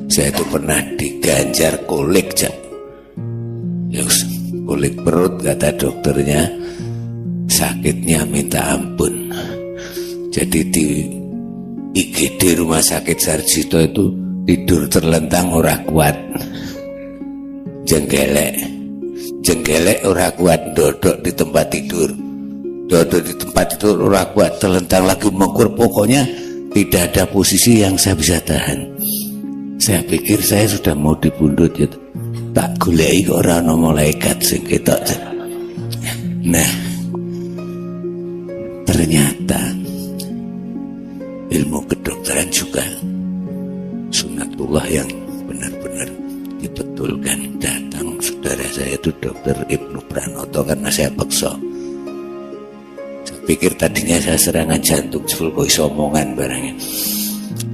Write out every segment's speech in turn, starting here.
Saya itu pernah diganjar kolik, Cak. Kulit perut, kata dokternya, sakitnya minta ampun. Jadi di IGD Rumah Sakit Sarjito itu tidur terlentang ora kuat, jengkelek ora kuat, dodok di tempat tidur ora kuat, terlentang lagi mengkur. Pokoknya tidak ada posisi yang saya bisa tahan. Saya pikir saya sudah mau dibundut ya. Tak goleki kok ora ana malaikat sing ketok. Nah, ternyata ilmu kedokteran juga sunatullah yang benar-benar dibetulkan. Datang saudara saya itu Dokter Ibnu Pranoto karena saya paksa. Saya pikir tadinya saya serangan jantung, sebelum iso omongan barangnya.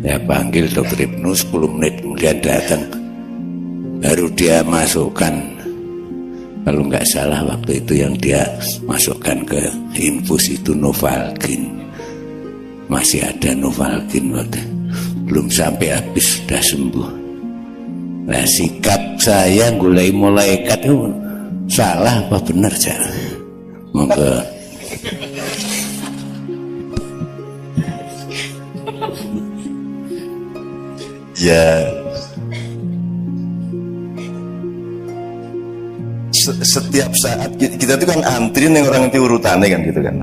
Saya panggil Dokter Ibnu, 10 menit kemudian datang. Baru dia masukkan, kalau nggak salah waktu itu yang dia masukkan ke infus itu Novalgin. Masih ada Novalgin waktu, belum sampai habis sudah sembuh. Nah, sikap saya mulai malaikat itu salah apa benar, Cak? Monggo. Ya, setiap saat kita itu kan antri nih, orang ngerti urutannya kan gitu kan.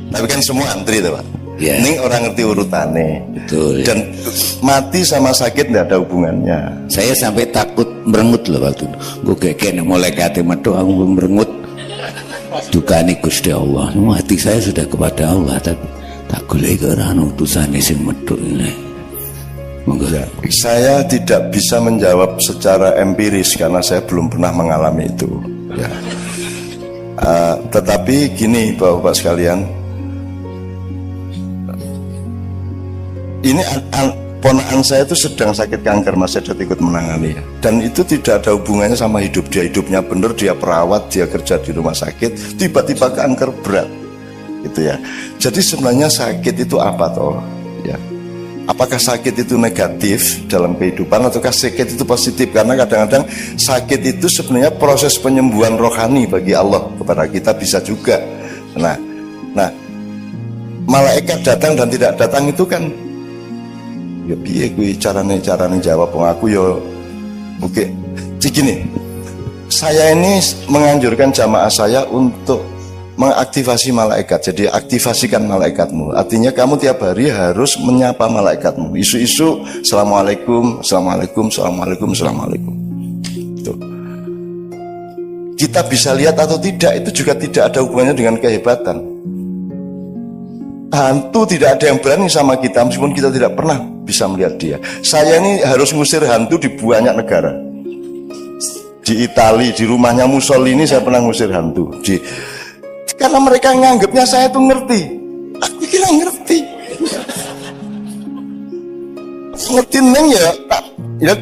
Tapi kan semua antri tuh Pak. Ya. Ini orang ngerti urutannya. Betul. Dan mati sama sakit tidak ada hubungannya. Saya sampai takut merengut loh waktu itu. Gue kayak mulai kate metu aku merengut. Dukani Gusti Allah. Hati saya sudah kepada Allah, tapi tak golek ora ana utusane sing metu ini. Monggo. Saya tidak bisa menjawab secara empiris karena saya belum pernah mengalami itu. Ya. Tetapi gini Bapak-bapak sekalian, ini ponakan saya itu sedang sakit kanker, Mas Sedat ikut menangani ya. Dan itu tidak ada hubungannya sama hidup dia. Hidupnya benar, dia perawat, dia kerja di rumah sakit, tiba-tiba kanker berat gitu ya. Jadi sebenarnya sakit itu apa toh ya? Apakah sakit itu negatif dalam kehidupan ataukah sakit itu positif? Karena kadang-kadang sakit itu sebenarnya proses penyembuhan rohani bagi Allah kepada kita, bisa juga. Nah, malaikat datang dan tidak datang itu kan ya piye kuwi carane jawab aku ya oke. Gini, saya ini menganjurkan jamaah saya untuk mengaktifasi malaikat. Jadi aktivasikan malaikatmu. Artinya kamu tiap hari harus menyapa malaikatmu. Isu-isu assalamualaikum, assalamualaikum, assalamualaikum, assalamualaikum. Tuh. Kita bisa lihat atau tidak, itu juga tidak ada hubungannya dengan kehebatan. Hantu tidak ada yang berani sama kita meskipun kita tidak pernah bisa melihat dia. Saya ini harus ngusir hantu di banyak negara. Di Italia, di rumahnya Mussolini saya pernah ngusir hantu. Karena mereka nganggapnya saya tuh ngerti. Aku kira ngerti. Ngerti neng ya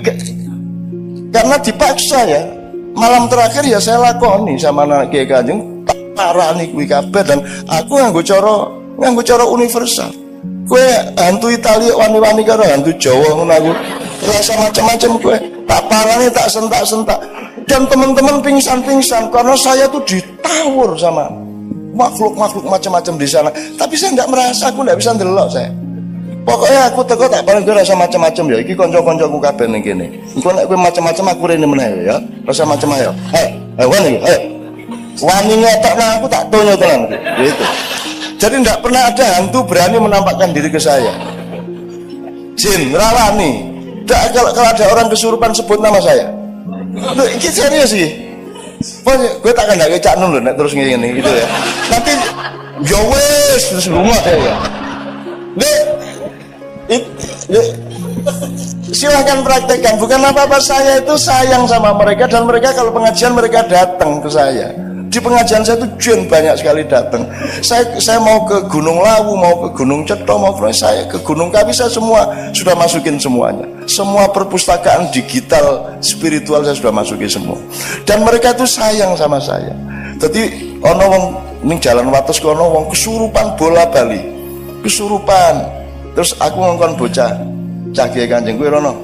karena dipaksa ya. Malam terakhir ya saya lakoni sama anak Kiai Kanjeng, tak parani kuwi kabeh. Dan aku nganggo cara universal. Kowe hantu Italia wani-wani karo hantu Jawa ngono, aku rasa macam-macam kowe. Tak parani, tak sentak-sentak. Dan teman-teman pingsan-pingsan karena saya tuh ditawur sama makhluk-makhluk macam-macam di sana. Tapi saya nggak merasa, aku nggak bisa ndelok saya. Pokoknya aku teko tak paling gue rasa macam-macam ya. Iki konco-koncoku kabeh ning kene. Engko nek kowe macam-macam aku rene meneh ya. Rasa macam ayo. Wani, wani ngetok nang aku tak tonyo tenan gitu. Jadi nggak pernah ada hantu berani menampakkan diri ke saya. Jin, rawani. Kalau ada orang kesurupan sebut nama saya. Loh, ini serius sih. Gue tak akan gak cak nun nek terus ngene gitu ya. Nanti ya wes terus rumah ya. Silahkan praktekkan. Bukan apa-apa, saya itu sayang sama mereka. Dan mereka kalau pengajian mereka datang ke saya. Di pengajian saya itu jin banyak sekali datang. Saya mau ke Gunung Lawu, mau ke Gunung Ceto, mau saya ke Gunung Kawi, saya semua sudah masukin semuanya. Semua perpustakaan digital spiritual saya sudah masukin semua. Dan mereka itu sayang sama saya. Jadi ono wong ning jalan wates kono wong kesurupan bola bali. Kesurupan. Terus aku ngongkon bocah Cah Kiai Kanjeng, kowe rono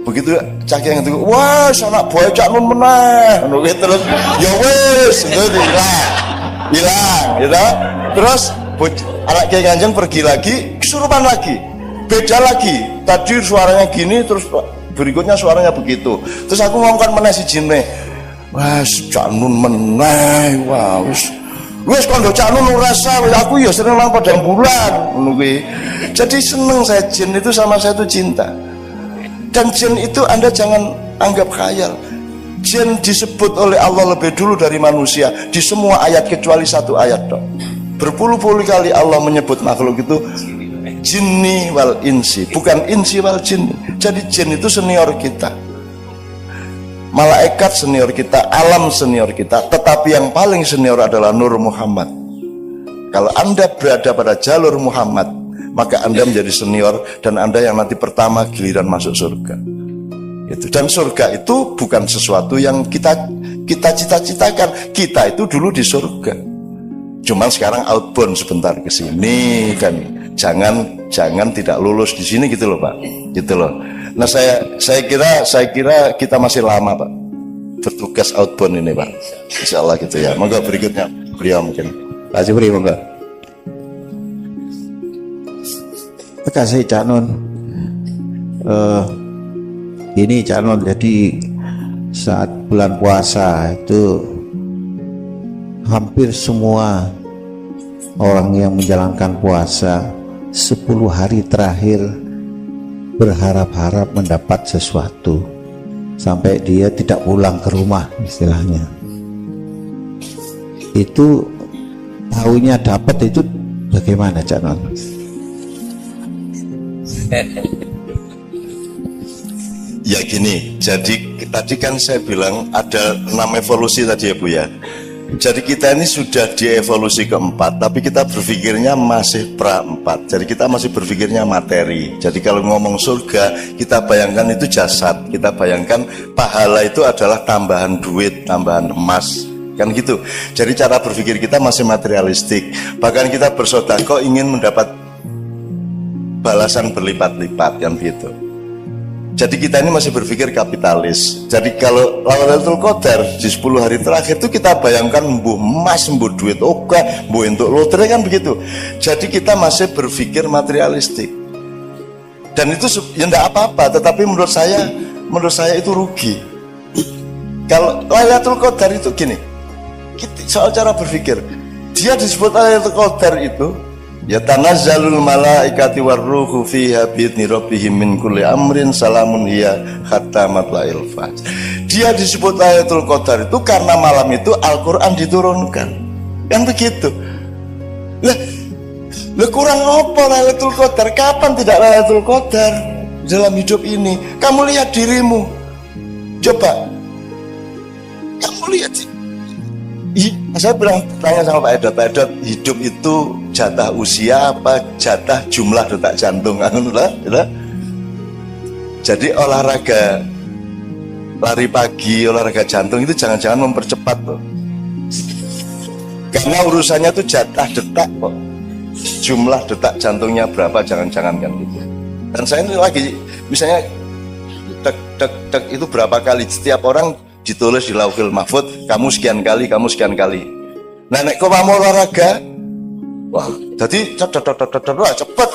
Begitu cakil yang itu, wah anak boy cak nun meneh, terus ya wis itu hilang, gitu. Terus anak Kiai Kanjeng pergi lagi, kesurupan lagi, beda lagi. Tadi suaranya gini, terus berikutnya suaranya begitu. Terus aku ngomongkan meneh si jinne, wah cak nun meneh, wah wis kondo cak nun rasa, aku ya sering nang padang bulan, Jadi seneng saya, jin itu sama saya itu cinta. Dan jin itu Anda jangan anggap khayal. Jin disebut oleh Allah lebih dulu dari manusia di semua ayat kecuali satu ayat dok. Berpuluh-puluh kali Allah menyebut makhluk itu jinni wal insi, bukan insi wal jinni. Jadi jin itu senior kita, malaikat senior kita, alam senior kita, tetapi yang paling senior adalah Nur Muhammad. Kalau Anda berada pada jalur Muhammad, maka Anda menjadi senior dan Anda yang nanti pertama giliran masuk surga. Itu. Dan surga itu bukan sesuatu yang kita cita-citakan. Kita itu dulu di surga. Cuman sekarang outbound sebentar ke sini kan. Jangan tidak lulus di sini gitu loh, Pak. Gitu loh. Nah, saya kira kita masih lama, Pak. Bertugas outbound ini, Pak. Insyaallah gitu ya. Monggo berikutnya beliau mungkin. Pak Jibri monggo. Terima kasih Cak Nun. Ini Cak Nun, jadi saat bulan puasa itu hampir semua orang yang menjalankan puasa 10 hari terakhir berharap-harap mendapat sesuatu sampai dia tidak pulang ke rumah istilahnya. Itu tahunya dapat itu bagaimana Cak Nun? Ya gini, jadi tadi kan saya bilang ada 6 evolusi tadi ya Bu ya. Jadi kita ini sudah di evolusi keempat, tapi kita berpikirnya masih pra-4. Jadi kita masih berpikirnya materi. Jadi kalau ngomong surga, kita bayangkan itu jasad. Kita bayangkan pahala itu adalah tambahan duit, tambahan emas, kan gitu. Jadi cara berpikir kita masih materialistik. Bahkan kita bersedekah ingin mendapat balasan berlipat-lipat, kan gitu. Jadi kita ini masih berpikir kapitalis. Jadi kalau Lailatul Qadar di 10 hari terakhir itu kita bayangkan mbuh emas, mbuh duit oke, mbuh untuk lotre, kan begitu. Jadi kita masih berpikir materialistik. Dan itu ya enggak apa-apa, tetapi menurut saya itu rugi. Kalau Lailatul Qadar itu gini, soal cara berpikir, dia disebut Lailatul Qadar itu ya tanazzalul malaikati warruhu fiha bi'idzni rabbihim min kulli amrin salamun hiya hatta matla'il fajr. Dia disebut Lailatul Qadar itu karena malam itu Al-Qur'an diturunkan. Kan begitu. Lah kurang apa Lailatul Qadar? Kapan tidak Lailatul Qadar dalam hidup ini? Kamu lihat dirimu. Coba. Kamu lihat sih. Saya bilang tanya sama Pak Edot, hidup itu jatah usia apa jatah jumlah detak jantung? Jadi olahraga lari pagi, olahraga jantung itu jangan-jangan mempercepat loh. Karena urusannya itu jatah detak kok. Jumlah detak jantungnya berapa, jangan-jangan kan gitu. Dan saya ini lagi misalnya dek itu berapa kali, setiap orang ditulis di Lauhul Mahfud, kamu sekian kali. Nah, nek kok mau olahraga, wah, jadi cepet.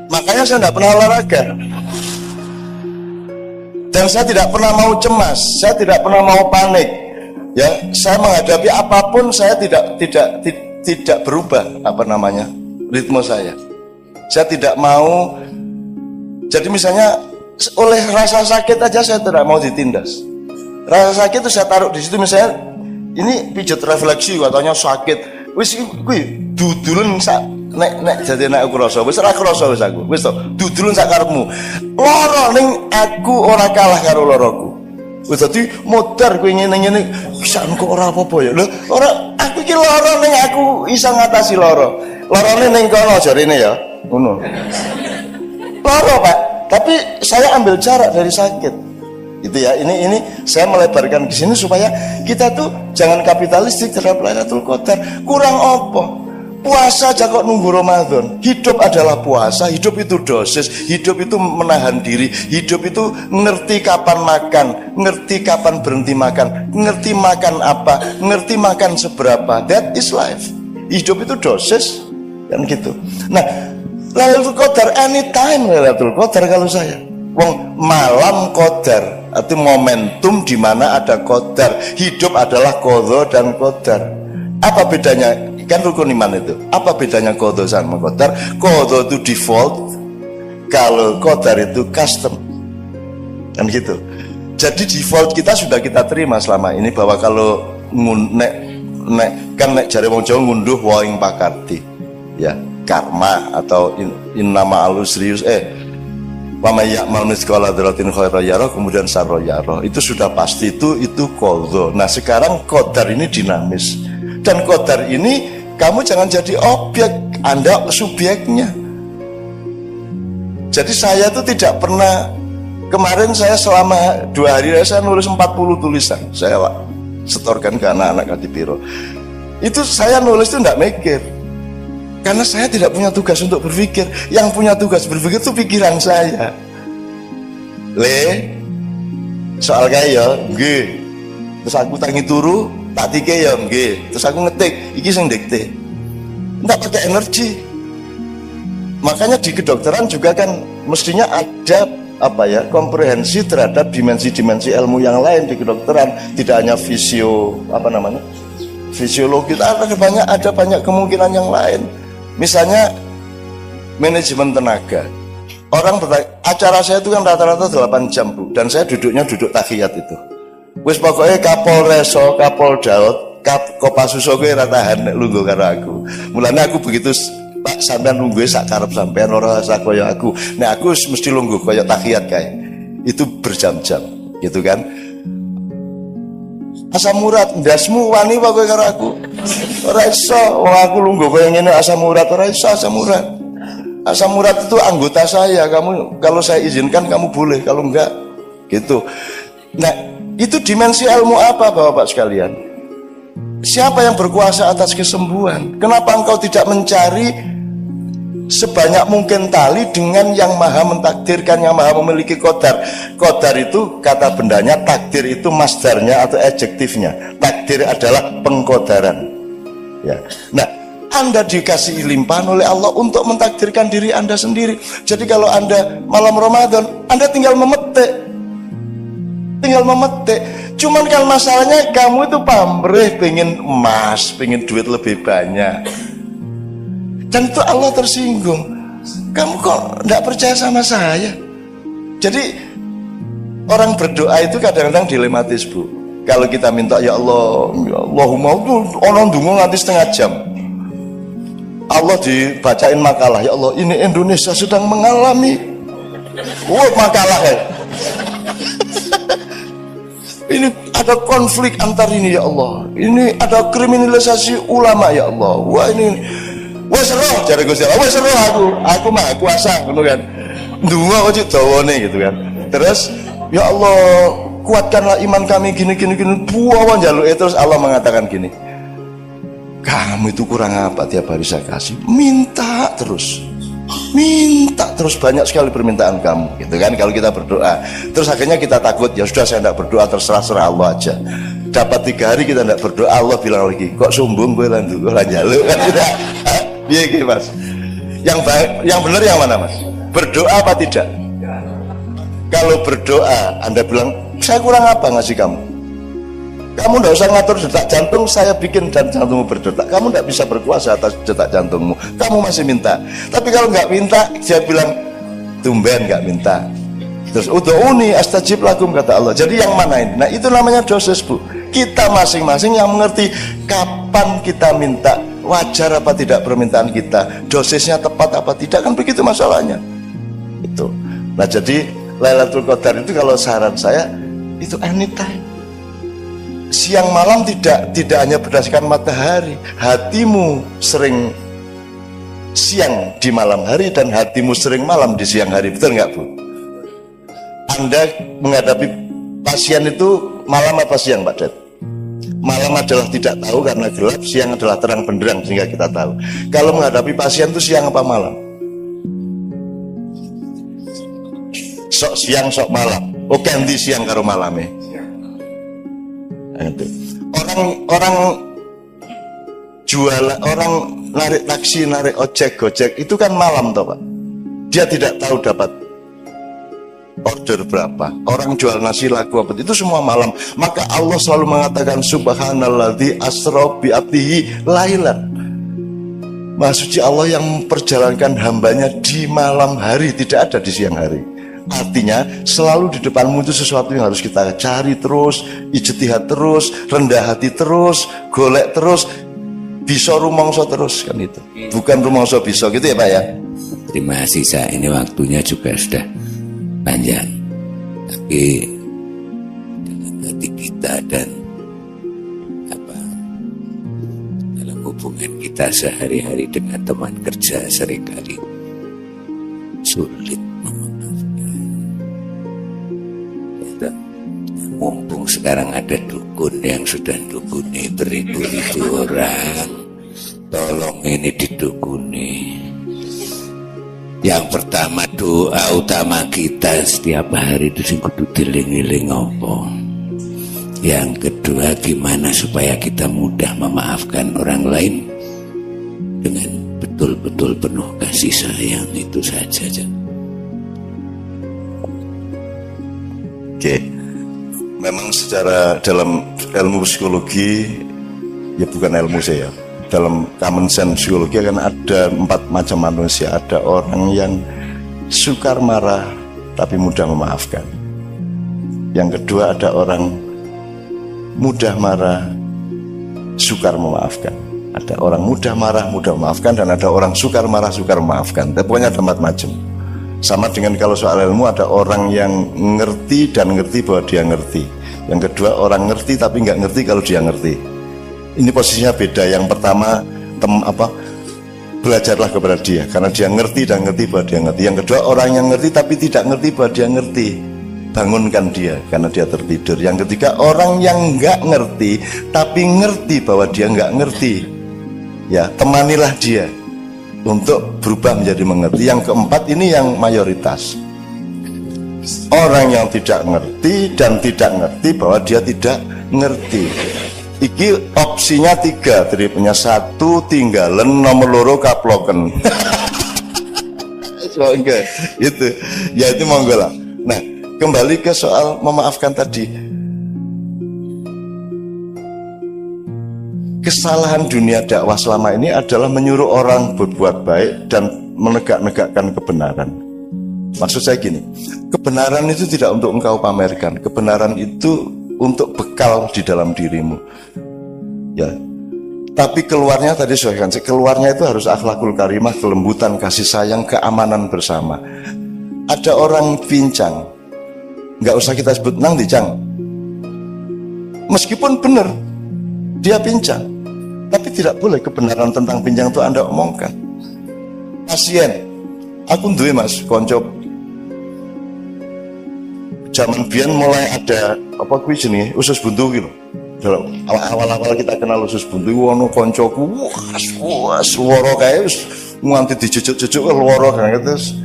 Makanya saya tidak pernah olahraga. Dan saya tidak pernah mau cemas, saya tidak pernah mau panik. Ya, saya menghadapi apapun saya tidak berubah ritme saya. Saya tidak mau. Jadi misalnya oleh rasa sakit aja saya tidak mau ditindas. Rasa sakit itu saya taruh di situ, misalnya ini pijat refleksi katanya sakit. Wis kuwi dudulun sak nek jadi nek aku rasa wis ora krasa wis aku. Wis to, dudulun sak karepmu. Lara ning aku ora kalah karo laraku. Wis dadi modar kowe ngene-ngene bisa kok ora apa-apa ya. Lho, ora aku iki lara ning aku iso ngatasi lara. Larane ning kono jarine ya. Ngono. Lara, Pak. Tapi saya ambil jarak dari sakit, gitu ya. Ini saya melebarkan ke sini supaya kita tuh jangan kapitalistik terhadap Lailatul Qadar. Kurang apa? Puasa aja kok nunggu Ramadan. Hidup adalah puasa, hidup itu dosis, hidup itu menahan diri, hidup itu ngerti kapan makan, ngerti kapan berhenti makan, ngerti makan apa, ngerti makan seberapa. That is life. Hidup itu dosis, kan gitu. Nah, Lailatul Qadar anytime Lailatul Qadar kalau saya. Wong malam qadar, itu momentum di mana ada qadar. Hidup adalah qadha dan qadar. Apa bedanya? Kan rukun iman itu. Apa bedanya qadha sama qadar? Qadha itu default, kalau qadar itu custom. Kan gitu. Jadi default kita sudah kita terima selama ini bahwa kalau nek jare wong Jawa ngunduh waing pakarti. Ya, karma atau innama alusrius wa may ya'mal mithqala dzarratin khairan yarah, kemudian sarra yarah. Itu sudah pasti itu qadha. Nah, sekarang qadar ini dinamis. Dan qadar ini kamu jangan jadi objek, Anda subjeknya. Jadi saya tuh tidak pernah, kemarin saya selama 2 hari saya nulis 40 tulisan, saya setorkan ke anak-anak Kadipiro. Itu saya nulis itu enggak mikir, karena saya tidak punya tugas untuk berpikir. Yang punya tugas berpikir itu pikiran saya. Soal kaya nggih, terus aku tangi turu tak tike ya nggih, terus aku ngetik iki sing dikte. Enggak pakai energi. Makanya di kedokteran juga kan mestinya ada komprehensi terhadap dimensi-dimensi ilmu yang lain di kedokteran, tidak hanya fisiologi, ada banyak kemungkinan yang lain. Misalnya manajemen tenaga. Orang bertanya, acara saya itu kan rata-rata 8 jam Bu, dan saya duduk tahiyat itu. Wis pokoknya Kapolreso, Kapoldaud, Kopasuso gue ratahan lungguh karo aku. Mulanya aku begitu, Pak sampean lungguh sak karep sampean ora sak koyo aku. Nek aku mesti lungguh koyo tahiyat kae. Itu berjam-jam, gitu kan. Asam urat ndasmu wani apa kowe karo aku? Ora iso, wong aku lungguh koyo ngene asam urat, ora iso asam urat. Asam urat itu anggota saya, kamu kalau saya izinkan kamu boleh, kalau enggak gitu. Nah, itu dimensi ilmu apa Bapak sekalian? Siapa yang berkuasa atas kesembuhan? Kenapa engkau tidak mencari sebanyak mungkin tali dengan yang maha mentakdirkan, yang maha memiliki qadar? Qadar itu kata bendanya, takdir itu masdarnya atau adjektifnya. Takdir adalah pengqadaran. Ya. Nah, Anda dikasih limpahan oleh Allah untuk mentakdirkan diri Anda sendiri. Jadi kalau Anda malam Ramadan, Anda tinggal memetik. Cuman kan masalahnya kamu itu pamrih, pengen emas, pengen duit lebih banyak, dan itu Allah tersinggung. Kamu kok tidak percaya sama saya? Jadi orang berdoa itu kadang-kadang dilematis Bu. Kalau kita minta ya Allah, ya Allahumma, orang dungu nanti setengah jam, Allah dibacain makalah, ya Allah ini Indonesia sedang mengalami makalah ya. Ini ada konflik antar ini ya Allah. Ini ada kriminalisasi ulama ya Allah. Wah ini, wes roh jare Gusti Allah, wes roh aku mah kuasa ngono kan. Ndonga kok dawane gitu kan. Terus ya Allah kuatkanlah iman kami gini buawan jaluke. Terus Allah mengatakan gini, kamu itu kurang apa tiap hari saya kasih? Minta terus banyak sekali permintaan kamu, gitu kan. Kalau kita berdoa terus akhirnya kita takut, ya sudah saya tidak berdoa, terserah Allah aja. Dapat 3 hari kita tidak berdoa, Allah bilang lagi, kok sombong gue lanjut jaluk kan. Tidak iya gitu Mas. Yang benar yang mana Mas? Berdoa apa tidak? Kalau berdoa Anda bilang saya kurang apa ngasih kamu tidak usah ngatur detak jantung, saya bikin dan jantungmu berdetak. Kamu tidak bisa berkuasa atas detak jantungmu, kamu masih minta. Tapi kalau nggak minta, dia bilang tumben nggak minta. Terus ud'uni astajib lakum kata Allah. Jadi yang mana ini? Nah itu namanya dosis Bu. Kita masing-masing yang mengerti kapan kita minta, wajar apa tidak permintaan kita, dosisnya tepat apa tidak, kan begitu masalahnya. Itu. Nah jadi Lailatul Qadar itu kalau saran saya itu anytime. Siang malam tidak hanya berdasarkan matahari. Hatimu sering siang di malam hari dan hatimu sering malam di siang hari. Betul nggak Bu? Anda menghadapi pasien itu malam apa siang Pak Ded? Malam adalah tidak tahu karena gelap, siang adalah terang benderang sehingga kita tahu. Kalau menghadapi pasien itu siang apa malam? Sok siang sok malam. Oh ganti siang karo malamnya. Nah, itu. Orang jualan, orang narik taksi, narik ojek, gojek itu kan malam toh Pak. Dia tidak tahu dapat order berapa. Orang jual nasi laku apa itu semua malam. Maka Allah selalu mengatakan subhanalladzi asra bi abdihi lailan. Maha suci Allah yang memperjalankan hambanya di malam hari, tidak ada di siang hari. Artinya selalu di depanmu itu sesuatu yang harus kita cari terus, ijtihad terus, rendah hati terus, golek terus, bisa rumangsa terus kan itu. Bukan rumangsa bisa gitu ya Pak ya. Terima kasih, ini waktunya juga sudah panjang, tapi dalam hati kita dan dalam hubungan kita sehari-hari dengan teman kerja seringkali sulit memaafkan. Mumpung sekarang ada dukun yang sudah dukuni beribu-ribu orang, tolong ini didukuni. Yang pertama, doa utama kita setiap hari itu sing kudu dieling-eling apa. Yang kedua, gimana supaya kita mudah memaafkan orang lain dengan betul-betul penuh kasih sayang, itu saja. Oke. Memang secara dalam ilmu psikologi, ya bukan ilmu saya, dalam common sense psikologi kan ada 4 macam manusia. Ada orang yang sukar marah tapi mudah memaafkan. Yang kedua ada orang mudah marah, sukar memaafkan. Ada orang mudah marah, mudah memaafkan, dan ada orang sukar marah, sukar memaafkan. Tapi pokoknya ada 4 macam. Sama dengan kalau soal ilmu, ada orang yang ngerti dan ngerti bahwa dia ngerti. Yang kedua orang ngerti tapi nggak ngerti kalau dia ngerti. Ini posisinya beda. Yang pertama belajarlah kepada dia karena dia ngerti dan ngerti bahwa dia ngerti. Yang kedua orang yang ngerti tapi tidak ngerti bahwa dia ngerti, bangunkan dia karena dia tertidur. Yang ketiga orang yang nggak ngerti tapi ngerti bahwa dia nggak ngerti, ya temanilah dia untuk berubah menjadi mengerti. Yang keempat ini yang mayoritas, orang yang tidak ngerti dan tidak ngerti bahwa dia tidak ngerti. Iki opsinya 3, jadi punya 1 tinggalan, nomor loro kaploken. So enggak, itu ya itu monggo lah. Nah kembali ke soal memaafkan tadi. Kesalahan dunia dakwah selama ini adalah menyuruh orang berbuat baik dan menegak-negakkan kebenaran. Maksud saya gini, kebenaran itu tidak untuk engkau pamerkan, kebenaran itu untuk bekal di dalam dirimu. Ya. Tapi keluarnya tadi saya kan, keluarnya itu harus akhlakul karimah, kelembutan, kasih sayang, keamanan bersama. Ada orang pincang, nggak usah kita sebut nang dicang. Meskipun benar dia pincang, tapi tidak boleh kebenaran tentang pincang itu Anda omongkan. Pasien, aku duwe Mas konco zaman biyen mulai ada apa kuwi jenenge usus buntu gitu. Dalam awal-awal kita kenal usus buntu ono koncoku wah swara kae wis nganti dijujuk-jujuk loro kan terus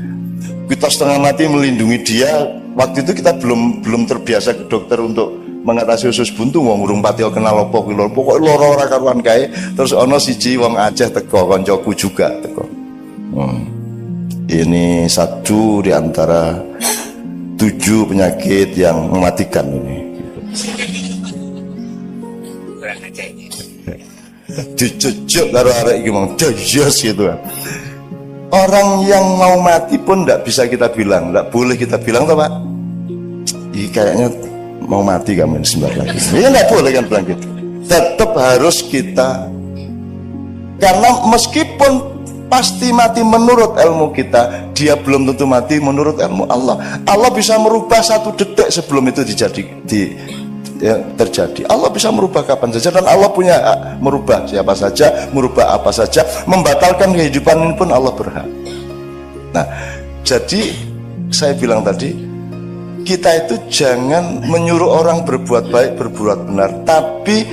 kita setengah mati melindungi dia. Waktu itu kita belum terbiasa ke dokter untuk mengatasi usus buntu, wong urung pati kenal apa kuwi lho. Pokoke lara ora karuan kae. Terus ana siji wong Aceh teko, kancaku juga teko. Ini 1 di antara 7 penyakit yang mematikan ini. Dicucuk karo arek iki mong jos gitu. Orang yang mau mati pun tidak bisa kita bilang, tidak boleh kita bilang toh Pak. Ini kayaknya mau mati kamu sebentar lagi. Ya nggak boleh kan bilang gitu. Tetap harus kita, karena meskipun pasti mati menurut ilmu kita, dia belum tentu mati menurut ilmu Allah. Allah bisa merubah 1 detik sebelum itu terjadi. Allah bisa merubah kapan saja dan Allah punya hak merubah siapa saja, merubah apa saja, membatalkan kehidupan ini pun Allah berhak. Nah, jadi saya bilang tadi, kita itu jangan menyuruh orang berbuat baik, berbuat benar, tapi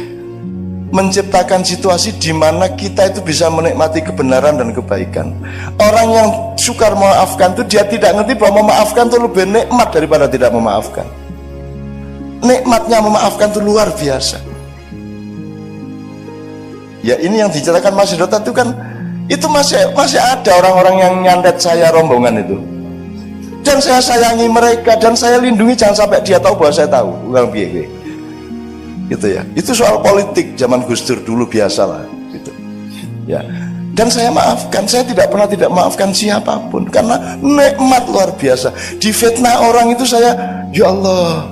menciptakan situasi di mana kita itu bisa menikmati kebenaran dan kebaikan. Orang yang sukar memaafkan itu dia tidak ngerti bahwa memaafkan itu lebih nikmat daripada tidak memaafkan. Nikmatnya memaafkan itu luar biasa. Ya ini yang diceritakan Mas Hidota itu kan, itu masih ada orang-orang yang nyandet saya rombongan itu. Dan saya sayangi mereka dan saya lindungi, jangan sampai dia tahu bahwa saya tahu. Ulang piye gitu ya. Itu soal politik zaman Gus Dur dulu biasalah gitu. Ya. Dan saya maafkan, saya tidak pernah tidak maafkan siapapun karena nikmat luar biasa. Difitnah orang itu saya, ya Allah.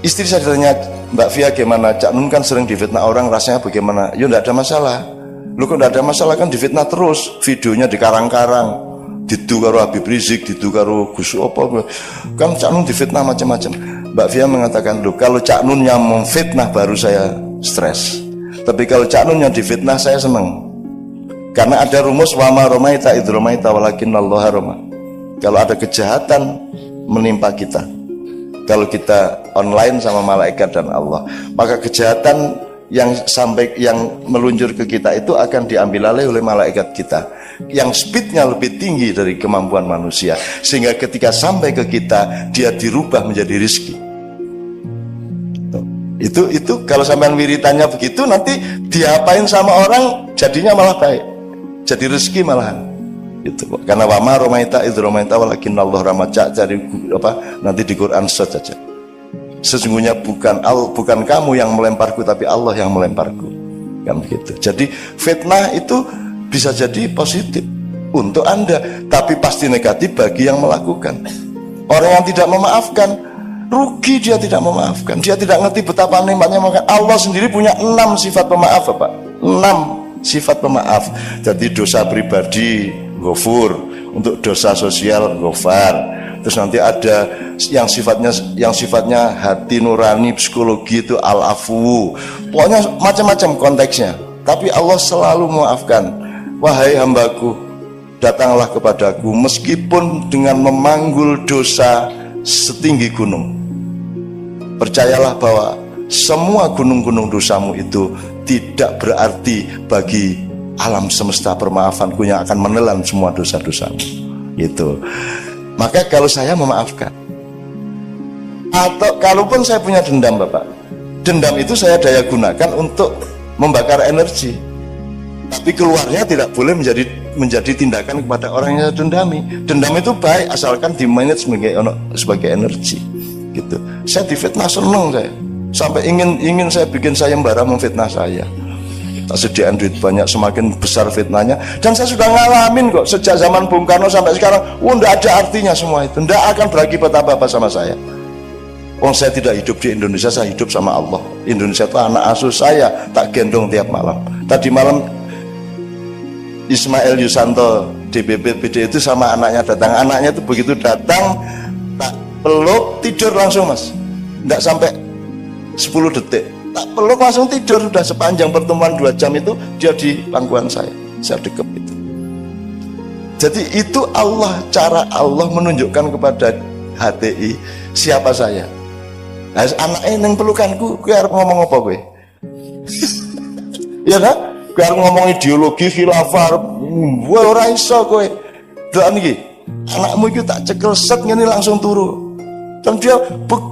Istri saya ditanya, Mbak Via gimana? Cak Nun kan sering difitnah orang, rasanya bagaimana? Ya enggak ada masalah. Lu kok enggak ada masalah, kan difitnah terus, videonya dikarang-karang. Didu karo Habib Rizik, didu karo Gus apa, kan Cak Nun difitnah macam-macam. Mbak Via mengatakan, loh kalau Cak Nun yang memfitnah baru saya stres, tapi kalau Cak Nun yang difitnah saya senang, karena ada rumus wama romaita idh romaita walakinnallaha roma. Kalau ada kejahatan menimpa kita, kalau kita online sama malaikat dan Allah, maka kejahatan yang meluncur ke kita itu akan diambil alih oleh malaikat kita yang speednya lebih tinggi dari kemampuan manusia, sehingga ketika sampai ke kita dia dirubah menjadi rizki. Itu kalau sampean wiritannya begitu, nanti diapain sama orang jadinya malah baik, jadi rezeki malahan. Itu karena wama romaita idh romaita walakinnallaha rama. Cari apa nanti di Quran saja. Sesungguhnya bukan kamu yang melemparku, tapi Allah yang melemparku, kan begitu. Jadi fitnah itu bisa jadi positif untuk Anda, tapi pasti negatif bagi yang melakukan. Orang yang tidak memaafkan, rugi dia tidak memaafkan. Dia tidak ngerti betapa nikmatnya memaafkan. Allah sendiri punya 6 sifat pemaaf, Bapak. 6 sifat pemaaf. Jadi dosa pribadi ghafur, untuk dosa sosial ghafar. Terus nanti ada yang sifatnya hati nurani, psikologi itu al-afu. Pokoknya macam-macam konteksnya. Tapi Allah selalu memaafkan. Wahai hambaku, datanglah kepadaku meskipun dengan memanggul dosa setinggi gunung. Percayalah bahwa semua gunung-gunung dosamu itu tidak berarti bagi alam semesta permaafanku yang akan menelan semua dosa-dosamu. Itu. Maka kalau saya memaafkan, atau kalaupun saya punya dendam, Bapak, dendam itu saya daya gunakan untuk membakar energi. Tapi keluarnya tidak boleh menjadi tindakan kepada orang yang dendami. Dendam itu baik asalkan dimanage sebagai energi, gitu. Saya difitnah seneng saya, sampai ingin saya bikin sayembara memfitnah saya. Tak sediakan duit banyak, semakin besar fitnahnya. Dan saya sudah ngalamin kok sejak zaman Bung Karno sampai sekarang. Tidak ada artinya semua itu, tidak akan berakibat apa-apa sama saya. Saya tidak hidup di Indonesia, saya hidup sama Allah. Indonesia itu anak asuh saya, tak gendong tiap malam. Tadi malam Ismail Yusanto DPP PD itu sama anaknya datang. Anaknya itu begitu datang, tak peluk, tidur langsung, Mas. Tidak sampai 10 detik, tak peluk langsung tidur. Sudah sepanjang pertemuan 2 jam itu dia di pangkuan saya dekep itu. Jadi itu Allah, cara Allah menunjukkan kepada HTI siapa saya. Nah, anaknya yang pelukanku, gue harus ngomong apa gue? Ya kan? Gue harus ngomong ideologi khilafah, gue ora iso gue. Doa niki, anakmu itu tak cekel set ngene langsung turu. Dan dia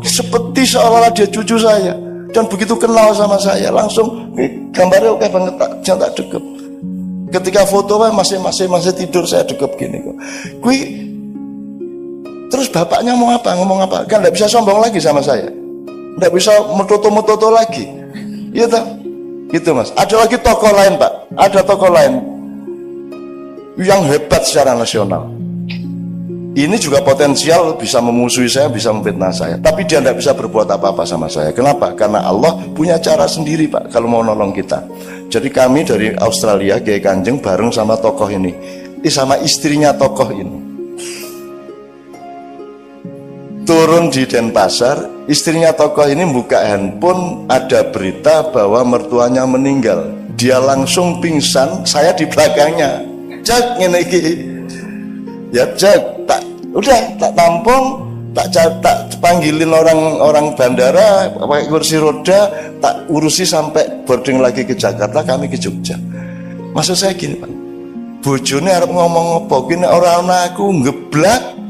seperti seolah-olah dia cucu saya. Dan begitu kenal sama saya, langsung gambarnya oke banget, tak dekep. Ketika foto masih tidur, saya dekep gini kok. Terus bapaknya mau apa, ngomong apa? Kan tidak bisa sombong lagi sama saya, tidak bisa metoto lagi. Iya tak? Gitu, Mas. Ada lagi tokoh lain, Pak. Ada tokoh lain yang hebat secara nasional. Ini juga potensial bisa memusuhi saya, bisa memfitnah saya. Tapi dia tidak bisa berbuat apa-apa sama saya. Kenapa? Karena Allah punya cara sendiri, Pak, kalau mau nolong kita. Jadi kami dari Australia, Kiai Kanjeng bareng sama tokoh ini, sama istrinya tokoh ini, turun di Denpasar. Istrinya tokoh ini buka handphone, ada berita bahwa mertuanya meninggal. Dia langsung pingsan, saya di belakangnya. Cek ngene iki. Ya cek, tak tampung, tak panggilin orang bandara pakai kursi roda, tak urusi sampai boarding lagi ke Jakarta, kami ke Jogja. Maksud saya gini Pak, bojone arep ngomong apa ki nek ora ana aku ngeblak.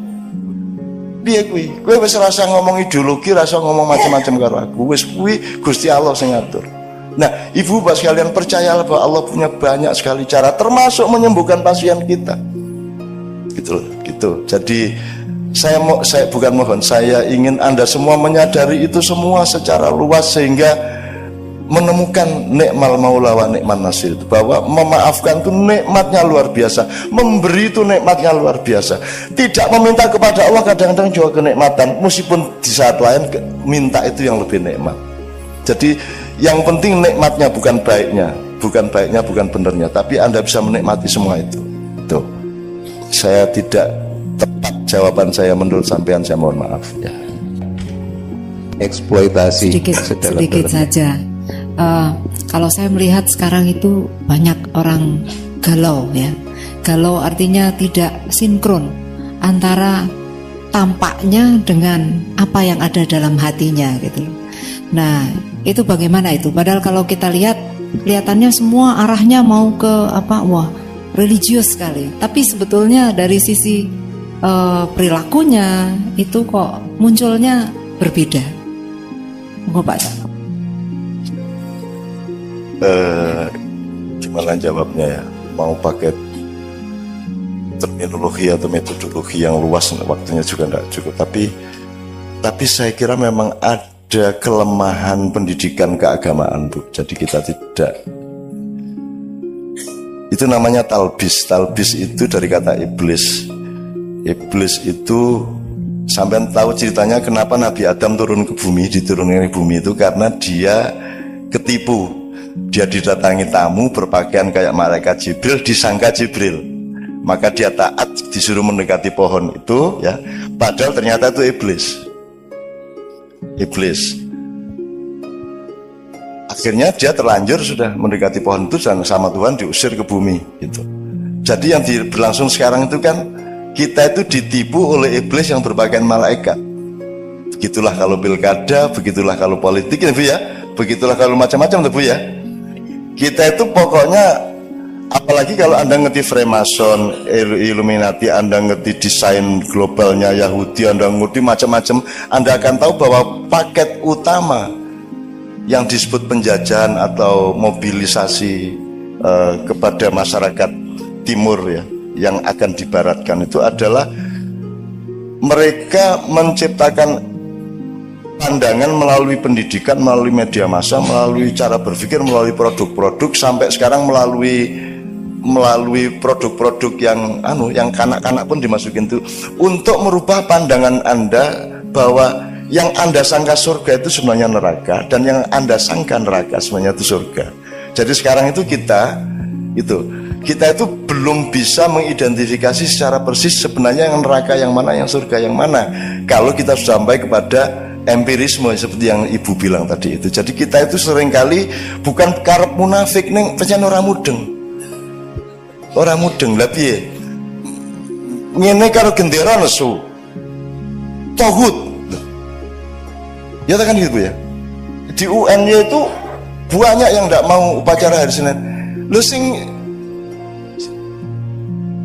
Piye kuwi? Kowe wis rasa ngomong ideologi, rasa ngomong macam-macam karo aku. Wis kuwi Gusti Allah sing ngatur. Nah, Ibu Bapak sekalian, percayalah bahwa Allah punya banyak sekali cara, termasuk menyembuhkan pasien kita. Gitu. Jadi saya bukan mohon, saya ingin Anda semua menyadari itu semua secara luas sehingga menemukan nikmal maula wa nikman nasir itu, bahwa memaafkan itu nikmatnya luar biasa, memberi itu nikmatnya luar biasa. Tidak meminta kepada Allah kadang-kadang juga kenikmatan, meskipun di saat lain minta itu yang lebih nikmat. Jadi yang penting nikmatnya, bukan baiknya, bukan benernya, tapi Anda bisa menikmati semua itu. Tuh, saya tidak tepat jawaban saya menurut sampean, saya mohon maaf ya. Eksploitasi sedikit saja. Kalau saya melihat sekarang itu banyak orang galau ya. Galau artinya tidak sinkron antara tampaknya dengan apa yang ada dalam hatinya gitu. Nah, itu bagaimana itu? Padahal kalau kita lihat, kelihatannya semua arahnya mau ke apa? Wah, religius sekali. Tapi sebetulnya dari sisi perilakunya itu kok munculnya berbeda. Monggo Pak. Gimana jawabnya ya? Mau pakai terminologi atau metodologi yang luas, waktunya juga tidak cukup. Tapi saya kira memang ada kelemahan pendidikan keagamaan, Bu. Jadi kita tidak, itu namanya talbis. Talbis itu dari kata iblis. Iblis itu, sampai tahu ceritanya kenapa Nabi Adam turun ke bumi, diturunkan ke bumi itu karena dia ketipu. Dia didatangi tamu berpakaian kayak malaikat Jibril, disangka Jibril, maka dia taat, disuruh mendekati pohon itu ya, padahal ternyata itu iblis. Akhirnya dia terlanjur sudah mendekati pohon itu dan sama Tuhan diusir ke bumi gitu. Jadi yang berlangsung sekarang itu kan kita itu ditipu oleh iblis yang berpakaian malaikat. Begitulah kalau pilkada, begitulah kalau politik ya Bu ya, begitulah kalau macam-macam Bu ya. Kita itu pokoknya, apalagi kalau Anda ngerti Freemason, Illuminati, Anda ngerti desain globalnya Yahudi, Anda ngerti macam-macam, Anda akan tahu bahwa paket utama yang disebut penjajahan atau mobilisasi kepada masyarakat timur ya, yang akan dibaratkan itu adalah mereka menciptakan pandangan melalui pendidikan, melalui media massa, melalui cara berpikir, melalui produk-produk, sampai sekarang melalui produk-produk yang kanak-kanak pun dimasukin itu untuk merubah pandangan Anda bahwa yang Anda sangka surga itu sebenarnya neraka, dan yang Anda sangka neraka sebenarnya itu surga. Jadi sekarang itu kita itu belum bisa mengidentifikasi secara persis sebenarnya yang neraka yang mana, yang surga yang mana, kalau kita sudah sampai kepada empirisme seperti yang Ibu bilang tadi itu. Jadi kita itu seringkali bukan karep munafik ning pancen ora mudeng. Ora mudeng lha piye? Ngene karo gendera nesu. Tauhid. Ya kan gitu ya. Di UN itu banyak yang tidak mau upacara hari Senin. Lu sing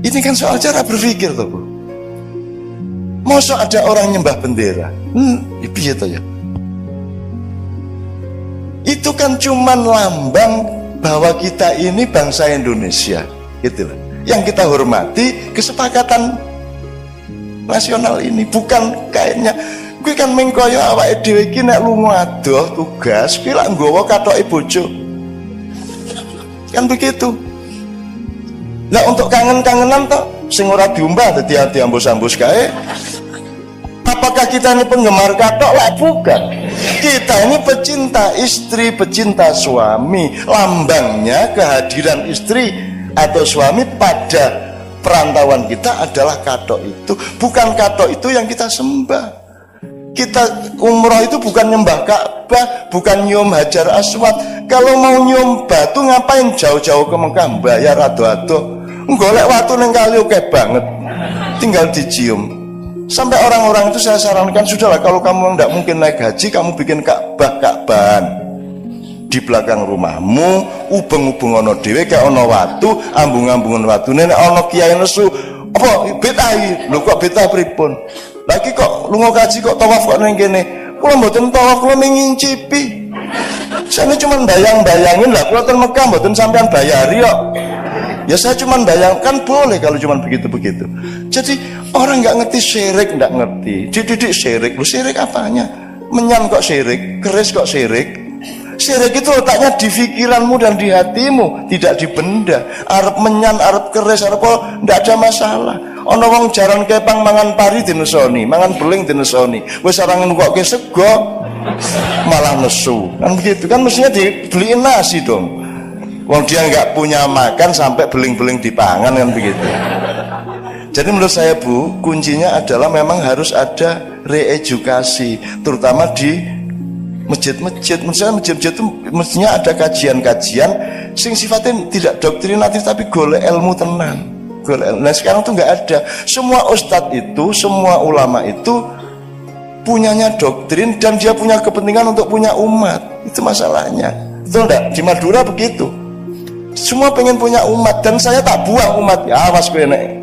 ini kan soal cara berpikir toh, Bu. Masa ada orang nyembah bendera? Piye to ya? Itu kan cuman lambang bahwa kita ini bangsa Indonesia, gitu loh. Yang kita hormati kesepakatan nasional ini, bukan kayaknya kuwi kan mengkoyo awake dhewe iki nek lunga adoh tugas kuwi lak nggawa kathoke bojo. Kan begitu. Nah untuk kangen-kangenan toh sing ora diumbah dadi ambus-ambus kae. Apakah kita ini penggemar katok? Lah bukan. Kita ini pecinta istri, pecinta suami. Lambangnya kehadiran istri atau suami pada perantauan kita adalah katok itu. Bukan katok itu yang kita sembah. Kita umroh itu bukan nyembah Ka'bah, bukan nyium Hajar Aswad. Kalau mau nyium batu ngapain jauh-jauh ke Mekah, bayar ado-ado. Golek watu ning kali oke banget, tinggal dicium. Sampai orang-orang itu saya sarankan, sudahlah kalau kamu tidak mungkin naik haji, kamu bikin Ka'bahan. di belakang rumahmu, ubeng-ubeng ana dhewe kayak ana watu, ambung-ambungan watune nek ana kiai nesu, apa betahi? Lho kok betah pripun? Lagi kok lunga kaji kok tawaf kok ning kene. Kula mboten tawaf, kula ngincipi. Saya cuma bayang-bayangin lah, kula ten Mekah mboten sampean bayari kok. Ya saya cuma bayangkan boleh kalau cuma begitu-begitu. Jadi orang nggak ngerti syirik, nggak ngerti. Dididik syirik, lu syirik apanya? Menyan kok syirik, keris kok syirik. Syirik itu letaknya di pikiranmu dan di hatimu, tidak di benda. Arep menyan, arep keris, arep apa, ndak ada masalah. Ono wong jaran kepang mangan pari dinesoni, mangan beling dinesoni. Wis orang nukokke sego malah nesu. Kan begitu kan, mestinya dibeliin nasi dong. Wong dia nggak punya makan sampai beling-beling dipangan, kan begitu. Jadi menurut saya Bu, kuncinya adalah memang harus ada reedukasi, terutama di masjid-masjid. Misalnya masjid-masjid itu mestinya ada kajian-kajian sing sifatnya tidak doktrinatif tapi golek ilmu tenan. Nah sekarang tuh nggak ada. Semua ustadz itu, semua ulama itu punyanya doktrin dan dia punya kepentingan untuk punya umat. Itu masalahnya. Betul enggak? Di Madura begitu. Semua pengen punya umat dan saya tak buang umat. Ya awas gue nek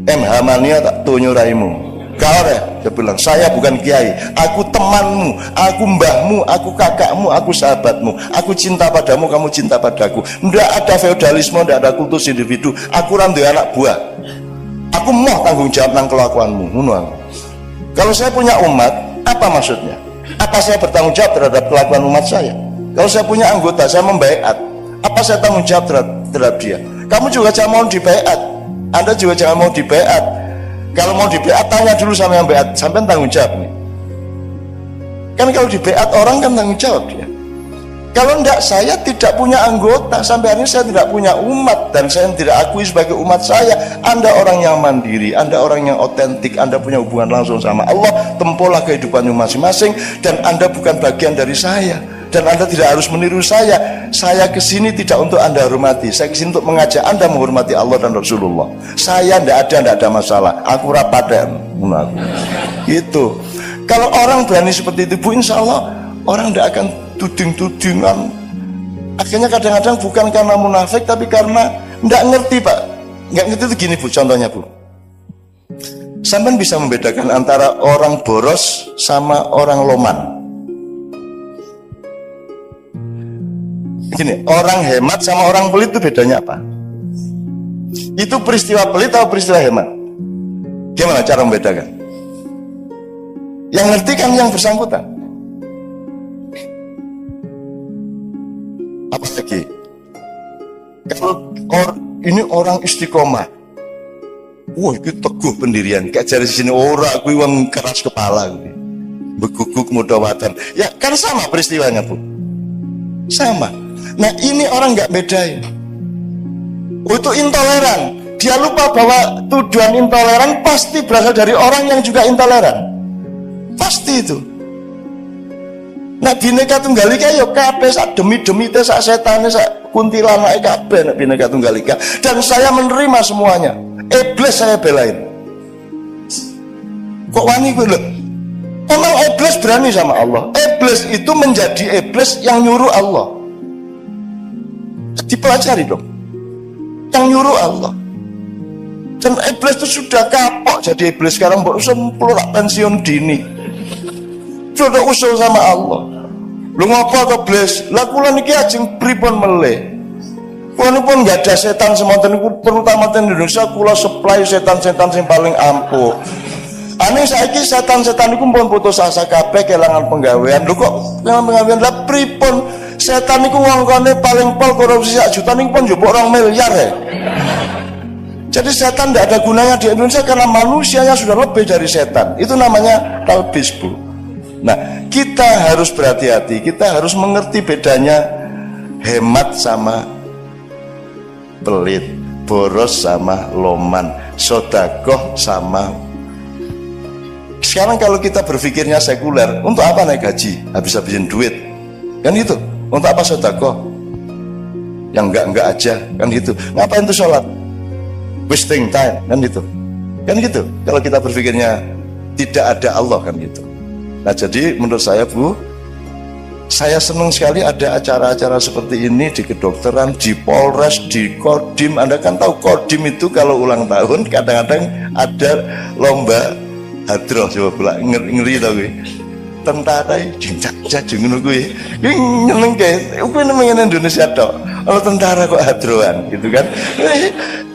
MH mania tak tunyu raimu. Kau deh, dia bilang, saya bukan kiai, aku temanmu, aku mbahmu, aku kakakmu, aku sahabatmu, aku cinta padamu, kamu cinta padaku. Tidak ada feodalisme, tidak ada kultus individu. Aku randu anak buah. Aku mau tanggung jawab nang kelakuanmu. Kalau saya punya umat, apa maksudnya? Apa saya bertanggung jawab terhadap kelakuan umat saya? Kalau saya punya anggota, saya membaiat. Apa saya tanggung jawab terhadap dia? Kamu juga jangan mau dibaiat. Anda juga jangan mau dibaiat. Kalau mau di beat tanya dulu sama yang beat, sampai tanggung jawab nih. Kan kalau di beat orang kan tanggung jawab dia. Kalau enggak, saya tidak punya anggota, sampai hari ini saya tidak punya umat dan saya tidak akui sebagai umat saya. Anda orang yang mandiri, Anda orang yang otentik, Anda punya hubungan langsung sama Allah, tempohlah kehidupanmu masing-masing dan Anda bukan bagian dari saya. Dan Anda tidak harus meniru saya. Saya kesini tidak untuk Anda hormati. Saya kesini untuk mengajak Anda menghormati Allah dan Rasulullah. Saya tidak ada masalah. Aku rapaten. Gitu. Kalau orang berani seperti itu, Bu, insya Allah orang tidak akan tuding-tudingan. Akhirnya kadang-kadang bukan karena munafik, tapi karena tidak ngerti, Pak. Nggak ngerti itu gini, Bu. Contohnya, Bu. Sampai bisa membedakan antara orang boros sama orang loman. Gini, orang hemat sama orang pelit itu bedanya apa? Itu peristiwa pelit atau peristiwa hemat? Gimana cara membedakan? Yang ngerti kan yang bersangkutan. Apa lagi? Kalau ini orang istiqomah, wah itu teguh pendirian. Kayak dari sini orang aku yang keras kepala, beguguk mudawatan. Ya kan sama peristiwanya, Bu. Sama. Nah ini orang nggak bedain. Itu intoleran. Dia lupa bahwa tujuan intoleran pasti berasal dari orang yang juga intoleran. Pasti itu. Nah Bhinneka Tunggal Ika yo kabeh sak demi-demi teh sak setane sak kuntilanake kabeh nek Bhinneka Tunggal Ika. Dan saya menerima semuanya. Iblis saya belain. Kok wani kuwi lho? Emang iblis berani sama Allah. Iblis itu menjadi iblis yang nyuruh Allah. Dipelajari dong. Yang nyuruh Allah. Dan iblis itu sudah kapok jadi iblis. Sekarang baru sempurna pensiun dini. Sudah usul sama Allah. Lu ngapa kok iblis? Lah kula niki ajeng pripun meleh. Kula pun nggak ada setan semonten niku, terutama di Indonesia kula supply setan-setan yang paling ampuh. Aneh saiki setan-setan niku pun putus asa kabeh kelangan penggawean. Lho kok kelangan penggawean? Lah pripun? Setan niku wongkone paling pol korupsi sak juta niku pun njupuk 2 miliar ya. Jadi setan tidak ada gunanya di Indonesia karena manusianya sudah lebih dari setan. Itu namanya talbis, Bu. Nah, kita harus berhati-hati. Kita harus mengerti bedanya hemat sama pelit, boros sama loman, sodakoh sama. Sekarang kalau kita berpikirnya sekuler, untuk apa naik gaji? Habis-habisin duit, kan gitu. Untuk apa sedekah? Yang enggak aja, kan gitu. Ngapain tuh sholat? Wasting time, kan gitu. Kan gitu. Kalau kita berpikirnya tidak ada Allah, kan gitu. Nah jadi menurut saya, Bu, Saya senang sekali ada acara-acara seperti ini di kedokteran, di Polres, di Kodim. Anda kan tahu Kodim itu kalau ulang tahun kadang-kadang ada lomba hadroh, coba pula ngeri tau gue. Tentara jinjak ngono kuwi. Ki nyenengke, kuwi nang Indonesia tok. Kalau tentara kok hadroan gitu kan.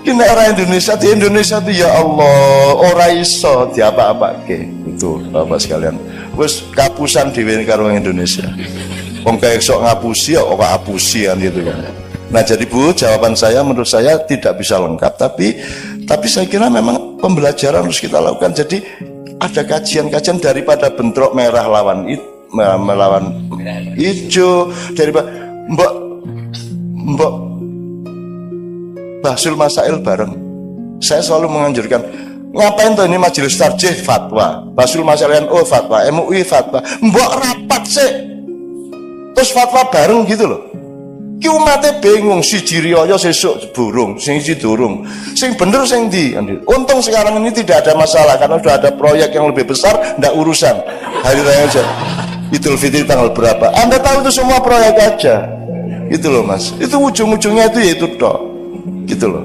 Ki nek orang Indonesia di Indonesia tuh ya Allah, ora iso diapa-apake. Itu Bapak sekalian. Wis kapusan dhewe karo Indonesia. Wong kaya sok ngapusi ya ora apusian gitu kan. Nah jadi Bu, jawaban saya menurut saya tidak bisa lengkap, tapi saya kira memang pembelajaran harus kita lakukan. Jadi ada kajian-kajian daripada bentrok merah melawan hijau, daripada mbok Basul Masail bareng. Saya selalu menganjurkan, ngapain tuh ini majelis tarjih fatwa, Basul Masail NU fatwa, MUI fatwa, mbok rapat sih terus fatwa bareng gitu loh. Ki umatnya bingung, siji riyo sesuk burung, sing durung, sing bener sing di. Untung sekarang ini tidak ada masalah karena sudah ada proyek yang lebih besar, ndak urusan hari raya aja. Idul Fitri tanggal berapa? Anda tahu itu semua proyek aja. Gitu loh Mas. Itu ujung-ujungnya itu ya itu tok. Gitu loh.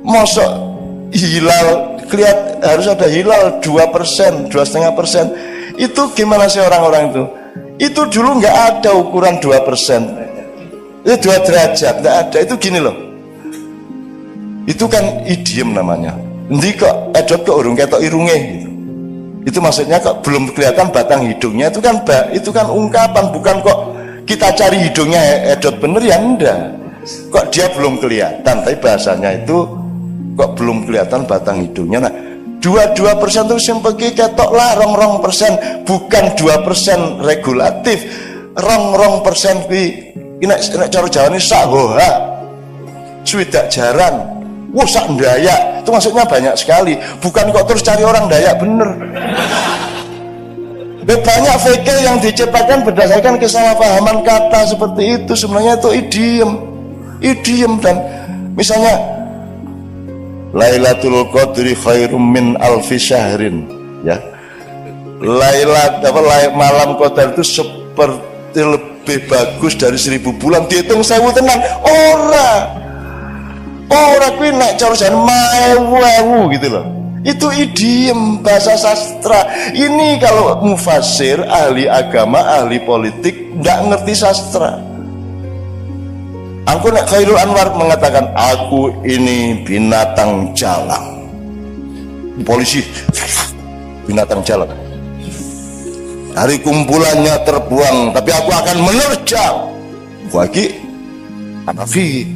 Mosok hilal harus ada hilal 2%, 2,5%. Itu gimana sih orang-orang itu? Itu dulu nggak ada ukuran 2%, itu 2 derajat, nggak ada. Itu gini loh, itu kan idiom namanya. Nanti kok edot kok urung ketok irunge gitu. Itu maksudnya kok belum kelihatan batang hidungnya. Itu kan ungkapan, bukan kok kita cari hidungnya edot bener ya enggak. Kok dia belum kelihatan, tapi bahasanya itu kok belum kelihatan batang hidungnya. Nah 2% itu sempeki ketok lah, 2%, bukan 2% regulatif. 2% kuwi nek cara Jawane sak hoha. Swidak jaran. Sak Dayak. Itu maksudnya banyak sekali. Bukan kok terus cari orang Dayak bener. Banyak fikih yang diciptakan berdasarkan kesalahpahaman kata seperti itu. Sebenarnya itu idiom dan misalnya Lailatul Qadri khairum min alfi syahrin, ya. Malam Qadar itu seperti lebih bagus dari 1000 bulan. Dihitung 1000 tenan. Ora kuwi nek cara jan maewu gitu loh. Itu idiom bahasa sastra. Ini kalau mufasir, ahli agama, ahli politik ndak ngerti sastra. Aku nek Khairul Anwar mengatakan aku ini binatang jalang. Polisi binatang jalang. Hari kumpulannya terbuang, tapi aku akan menerjang. Bagi Hanafi.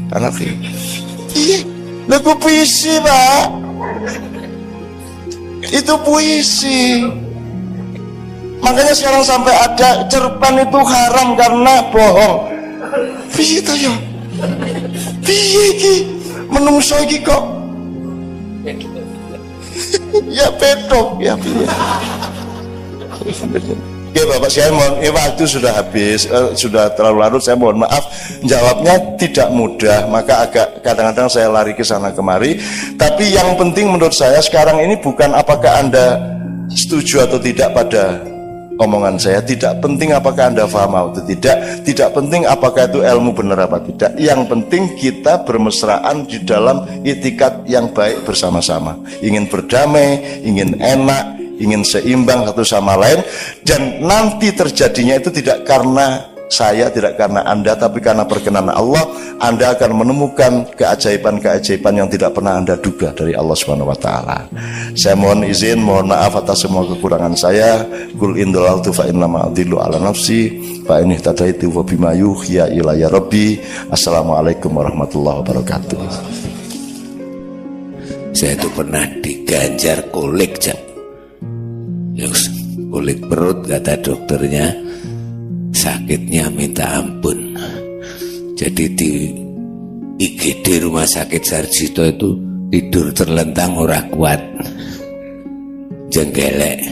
Iya, lagu puisi Pak. Itu puisi. Makanya sekarang sampai ada cerpen itu haram karena bohong. Piye ta ya? Piye iki? Menungso iki kok ya pedok ya piye? Ya Bapak, saya mohon, waktu sudah habis, sudah terlalu larut, saya mohon maaf jawabnya tidak mudah, maka agak kadang-kadang saya lari ke sana kemari. Tapi yang penting menurut saya sekarang ini bukan apakah Anda setuju atau tidak pada omongan saya, tidak penting apakah Anda paham atau tidak penting apakah itu ilmu benar apa tidak. Yang penting kita bermesraan di dalam itikat yang baik bersama-sama, ingin berdamai, ingin enak, ingin seimbang satu sama lain. Dan nanti terjadinya itu tidak karena saya, tidak karena Anda, tapi karena perkenan Allah. Anda akan menemukan keajaiban-keajaiban yang tidak pernah Anda duga dari Allah Subhanahu wa taala. Saya mohon izin, mohon maaf atas semua kekurangan saya. Qul in dalaltu fa innama adillu ala nafsi fa in ihtadaitu wa bima yuhya ilayya rabbi. Assalamualaikum warahmatullahi wabarakatuh. Saya itu pernah diganjar kolik, kulit perut, kata dokternya sakitnya minta ampun. Jadi di IGD Rumah Sakit Sarjito itu tidur terlentang ora kuat, jenggelek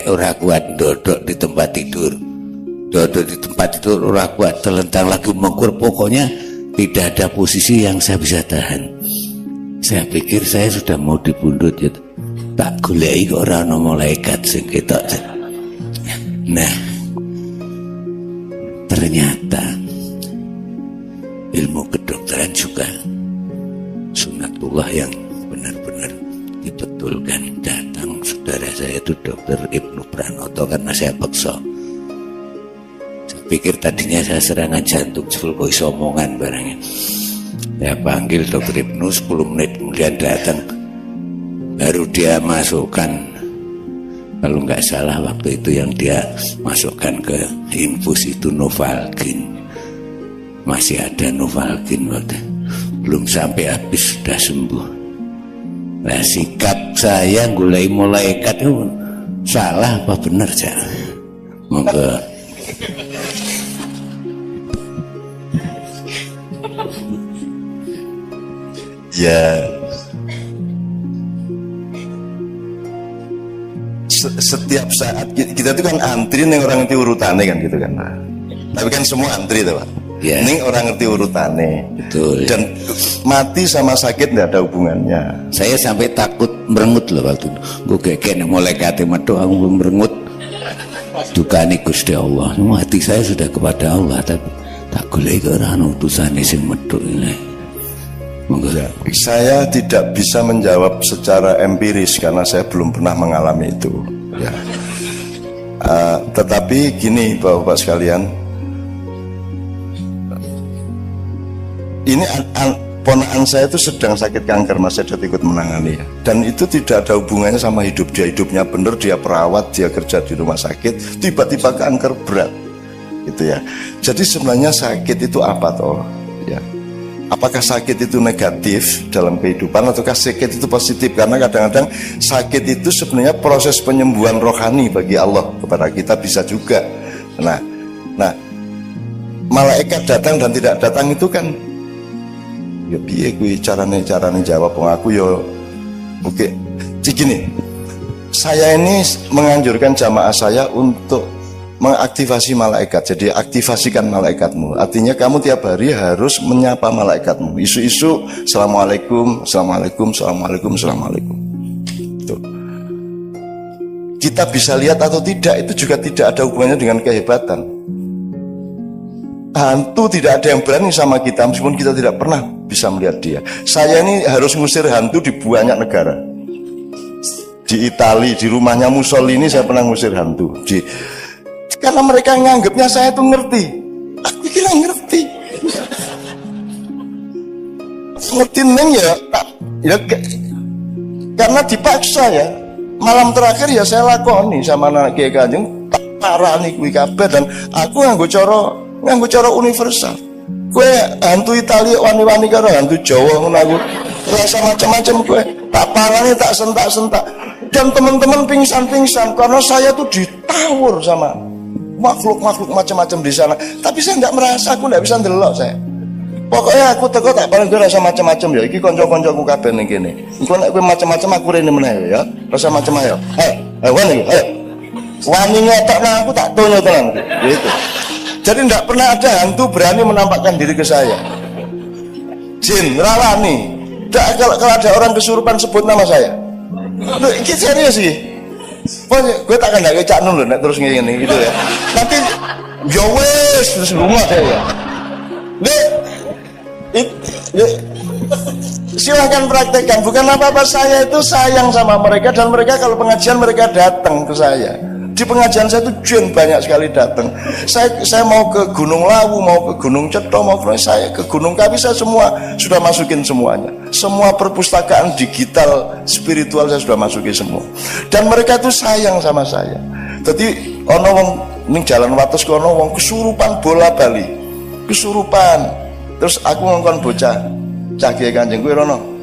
ora kuat, dodok di tempat tidur ora kuat, terlentang lagi mengkur. Pokoknya tidak ada posisi yang saya bisa tahan. Saya pikir saya sudah mau dibundut gitu. Tak goleki kok ora ana malaikat sing ketok. Nah, ternyata ilmu kedokteran juga sunatullah yang benar-benar dibetulkan. Datang saudara saya itu Dokter Ibnu Pranoto karena saya paksa. Saya pikir tadinya saya serangan jantung, full voice omongan barangnya. Saya panggil Dokter Ibnu, 10 menit kemudian datang. Baru dia masukkan, kalau nggak salah waktu itu yang dia masukkan ke infus itu Novalgin. Masih ada Novalgin waktu belum sampai habis sudah sembuh. Nah, sikap saya mulai malaikat itu salah apa benar ya? Monggo. Ya, setiap saat kita itu kan antri nih, orang ngerti urutannya kan gitu kan. Tapi kan semua antri tuh Pak. Ya. Ini orang ngerti urutannya. Betul. Dan mati sama sakit nggak ada hubungannya. Saya sampai takut merengut loh waktu itu. Gue kayak mulai kate metu aku merengut. Dukani Gusti Allah. Hati saya sudah kepada Allah, tapi tak golek ora ana utusane sing metu ini. Monggo. Saya tidak bisa menjawab secara empiris karena saya belum pernah mengalami itu. Ya. Tetapi gini Bapak-bapak sekalian, ini ponakan saya itu sedang sakit kanker, Mas, saya ikut menangani ya. Dan itu tidak ada hubungannya sama hidup dia. Hidupnya bener, dia perawat, dia kerja di rumah sakit, tiba-tiba kanker berat gitu ya. Jadi sebenarnya sakit itu apa toh ya? Apakah sakit itu negatif dalam kehidupan ataukah sakit itu positif? Karena kadang-kadang sakit itu sebenarnya proses penyembuhan rohani bagi Allah kepada kita, bisa juga. Nah, malaikat datang dan tidak datang itu kan ya piye kuwi carane jawab wong aku ya oke. Gini, saya ini menganjurkan jamaah saya untuk mengaktifasi malaikat. Jadi aktivasikan malaikatmu. Artinya kamu tiap hari harus menyapa malaikatmu. Isu-isu assalamualaikum, assalamualaikum, assalamualaikum, assalamualaikum. Tuh. Kita bisa lihat atau tidak, itu juga tidak ada hubungannya dengan kehebatan. Hantu tidak ada yang berani sama kita meskipun kita tidak pernah bisa melihat dia. Saya ini harus ngusir hantu di banyak negara. Di Italia, di rumahnya Mussolini saya pernah ngusir hantu. Karena mereka nganggapnya saya tuh ngerti. Aku kira ngerti. Ngerti neng ya, karena dipaksa ya. Malam terakhir ya saya lakoni sama anak Kiai Kanjeng, tak parani kuwi kabeh dan aku nganggo cara universal. Kowe hantu Italia wani-wani karo hantu Jawa ngono aku. Rasa macam-macam kowe. Tak parani, tak sentak-sentak. Dan teman-teman pingsan-pingsan karena saya tuh ditawur sama makhluk-makhluk macam-macam di sana. Tapi saya nggak merasa, aku nggak bisa ndelok saya. Pokoknya aku teko tak paling gue rasa macam-macam ya. Iki konco-koncoku kabeh ning kene. Engko nek kowe macam-macam aku rene meneh ya. Rasa macam-macam. Ayo wani, ayo. Wani ngetok nang aku tak tonyo tenan gitu. Jadi nggak pernah ada hantu berani menampakkan diri ke saya. Jin, rawani. Kalau ada orang kesurupan sebut nama saya. Loh, ini serius sih. Gue tak akan nggak Cak Nun loh, terus ngene gitu ya. Nanti ya wes terus rumah saya. Silahkan praktekkan. Bukan apa-apa, saya itu sayang sama mereka dan mereka kalau pengajian mereka datang ke saya. Di pengajian saya itu jin banyak sekali datang. Saya mau ke Gunung Lawu, mau ke Gunung Ceto, mau ke saya ke Gunung Kawi, saya semua sudah masukin semuanya. Semua perpustakaan digital spiritual saya sudah masukin semua. Dan mereka itu sayang sama saya. Jadi ono wong ning jalan wates kono wong kesurupan bola bali. Kesurupan. Terus aku ngongkon bocah Cak Kiai Kanjeng kuwi rono.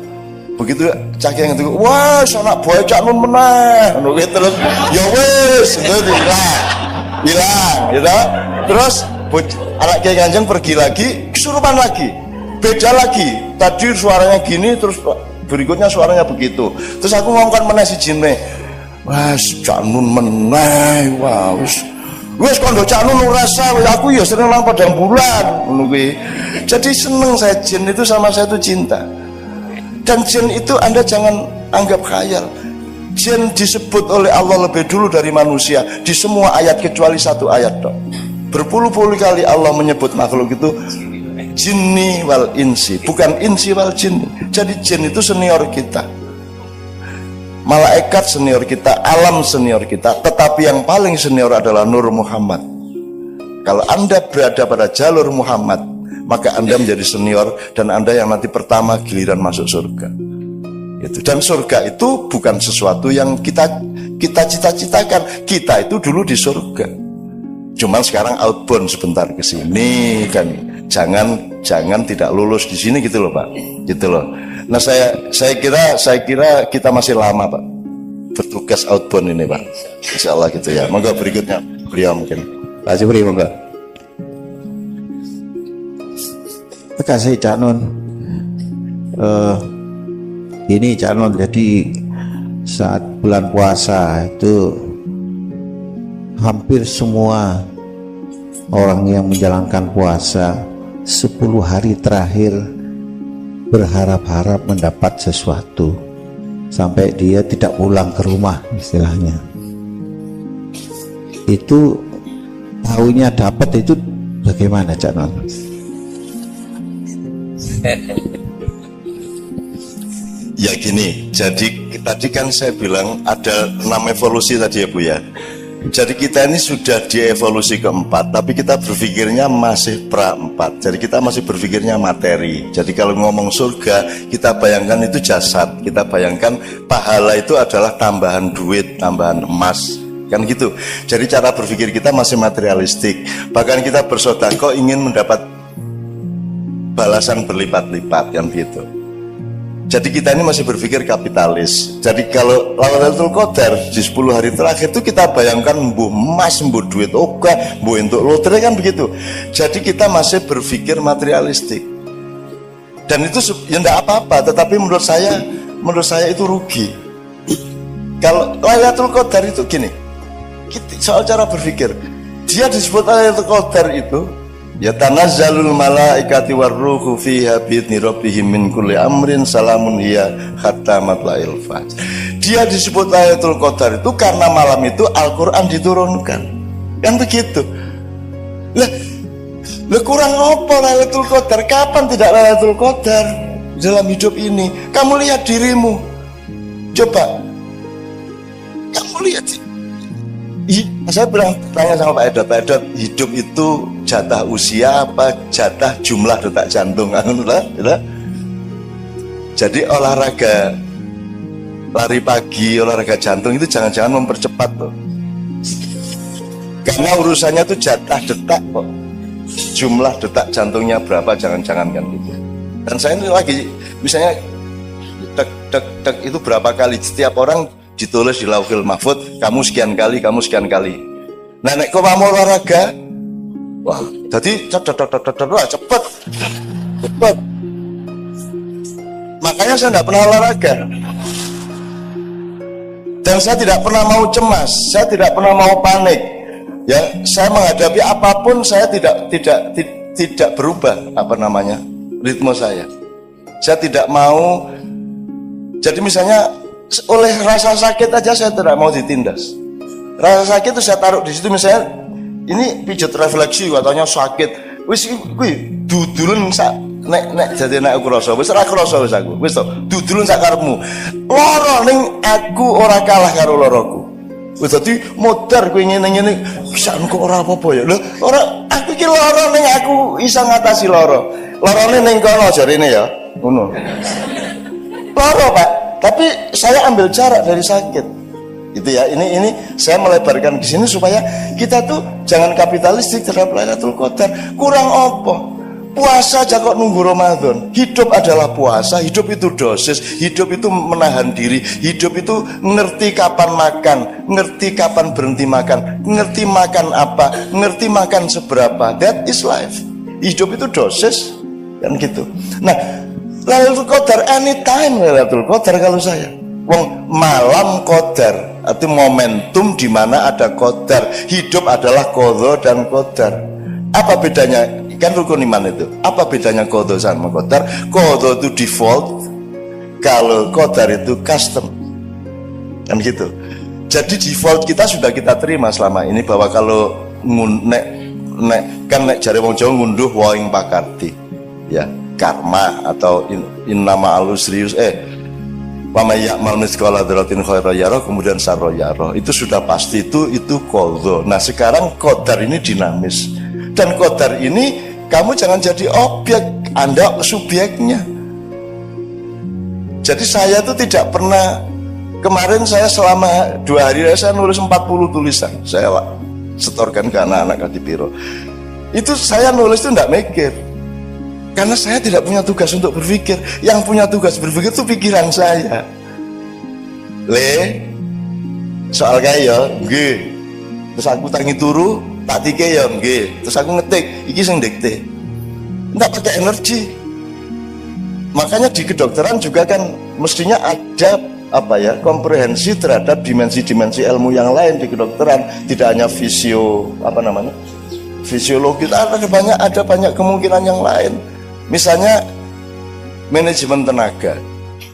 Begitu Cak Kiai ngerti, wah anak boy Cak Nun meneh. Ngono kuwi terus ya wis itu hilang gitu. Terus anak Kiai Kanjeng pergi lagi, kesurupan lagi. Beda lagi. Tadi suaranya gini terus berikutnya suaranya begitu. Terus aku ngongkon meneh si jinne. Wah, Cak Nun meneh. Wah, wis kondo Cak Nun rasa aku ya seneng nang padang bulan ngono kuwi. Jadi seneng saya, jin itu sama saya itu cinta. Dan jin itu Anda jangan anggap khayal. Jin disebut oleh Allah lebih dulu dari manusia di semua ayat kecuali satu ayat dok. Berpuluh-puluh kali Allah menyebut makhluk itu jinni wal insi, bukan insi wal jinni. Jadi jin itu senior kita, malaikat senior kita, alam senior kita, tetapi yang paling senior adalah Nur Muhammad. Kalau Anda berada pada jalur Muhammad, maka Anda menjadi senior dan Anda yang nanti pertama giliran masuk surga. Dan surga itu bukan sesuatu yang kita cita-citakan. Kita itu dulu di surga, cuman sekarang outbound sebentar ke sini kan. Jangan tidak lulus di sini gitu loh Pak, gitu loh. Nah saya kira kita masih lama Pak bertugas outbound ini Pak, insya Allah gitu ya. Monggo berikutnya beliau mungkin Pak Jibri, monggo. Terima kasih Cak Nun. Ini Cak Nun, jadi saat bulan puasa itu hampir semua orang yang menjalankan puasa 10 hari terakhir berharap-harap mendapat sesuatu sampai dia tidak pulang ke rumah istilahnya. Itu tahunya dapat itu bagaimana Cak Non? Ya gini, jadi tadi kan saya bilang ada 6 evolusi tadi ya Bu ya. Jadi kita ini sudah di evolusi keempat, tapi kita berpikirnya masih pra-4. Jadi kita masih berpikirnya materi. Jadi kalau ngomong surga, kita bayangkan itu jasad. Kita bayangkan pahala itu adalah tambahan duit, tambahan emas, kan gitu. Jadi cara berpikir kita masih materialistik. Bahkan kita bersedekah ingin mendapat balasan berlipat-lipat, kan gitu. Jadi kita ini masih berpikir kapitalis. Jadi kalau Lailatul Qadar di 10 hari terakhir itu kita bayangkan mbuh emas, mbuh duit oke, mbuh untuk lotre, kan begitu. Jadi kita masih berpikir materialistik. Dan itu ya enggak apa-apa, tetapi menurut saya itu rugi. Kalau Lailatul Qadar itu gini, soal cara berpikir, dia disebut Lailatul Qadar itu ya tanazzalul malaikati warruhu fiha bi'idzni rabbihim min kulli amrin salamun hiya hatta matla'il fajr. Dia disebut Lailatul Qadar itu karena malam itu Al-Qur'an diturunkan. Kan begitu. Lah kurang apa Lailatul Qadar? Kapan tidak Lailatul Qadar dalam hidup ini? Kamu lihat dirimu. Coba. Kamu lihat sih. Saya bilang tanya sama Pak Edot, hidup itu jatah usia apa jatah jumlah detak jantung? Jadi olahraga lari pagi, olahraga jantung itu jangan-jangan mempercepat tuh. Karena urusannya tuh jatah detak kok. Jumlah detak jantungnya berapa, jangan-jangan kan gitu. Dan saya ini lagi misalnya dek itu berapa kali, setiap orang ditulis di Lauhul Mahfud, kamu sekian kali. Nah nek kok mau olahraga, wah, jadi cepet. Makanya saya tidak pernah olahraga, dan saya tidak pernah mau cemas, saya tidak pernah mau panik. Ya, saya menghadapi apapun saya tidak berubah ritme saya. Saya tidak mau. Jadi misalnya oleh rasa sakit aja saya tidak mau ditindas. Rasa sakit itu saya taruh di situ, misalnya ini pijat refleksi katanya sakit. Wis kuwi dudulun sak nek jadi nek aku rasa wis ora krasa wis aku. Wis to, dudulun sak karepmu. Lara ning aku ora kalah karo laraku. Wis dadi modar kowe ngene-ngene wis kok ora apa-apa ya. Lho, ora aku iki lara ning aku iso ngatasi lara. Larane ning kono jarine ya. Ngono. Lara, Pak. Tapi saya ambil jarak dari sakit, gitu ya. Ini saya melebarkan di sini supaya kita tuh jangan kapitalistik terhadap Lailatul Qadar. Kurang apa? Puasa aja kok nunggu Ramadan. Hidup adalah puasa. Hidup itu dosis. Hidup itu menahan diri. Hidup itu ngerti kapan makan, ngerti kapan berhenti makan, ngerti makan apa, ngerti makan seberapa. That is life. Hidup itu dosis, kan gitu. Nah, Lailatul Qadar anytime Lailatul Qadar kalau saya. Wong malam qadar, itu momentum di mana ada qadar. Hidup adalah qadha dan qadar. Apa bedanya? Kan rukun iman itu. Apa bedanya qadha sama qadar? Qadha itu default, kalau qadar itu custom. kan gitu. Jadi default kita sudah kita terima selama ini bahwa kalau nek jare wong Jawa ngunduh waing pakarti, ya karma atau innama alusrius wa may ya'mal mithqala dzarratin khairan yarah, kemudian sarra yarah, itu sudah pasti, itu qadha. Nah sekarang qadar ini dinamis, dan qadar ini kamu jangan jadi objek, Anda subjeknya. Jadi saya tuh tidak pernah, kemarin saya selama 2 hari saya nulis 40 tulisan, saya setorkan ke anak-anak Kadipiro. Itu saya nulis itu tidak mikir, karena saya tidak punya tugas untuk berpikir. Yang punya tugas berpikir itu pikiran saya. Soal kaya nggih. Terus aku tangi turu, tak tike ya nggih. Terus aku ngetik, iki sing dikte. Enggak pakai energi. Makanya di kedokteran juga kan mestinya ada komprehensi terhadap dimensi-dimensi ilmu yang lain di kedokteran, tidak hanya fisiologi, ada banyak kemungkinan yang lain. Misalnya manajemen tenaga.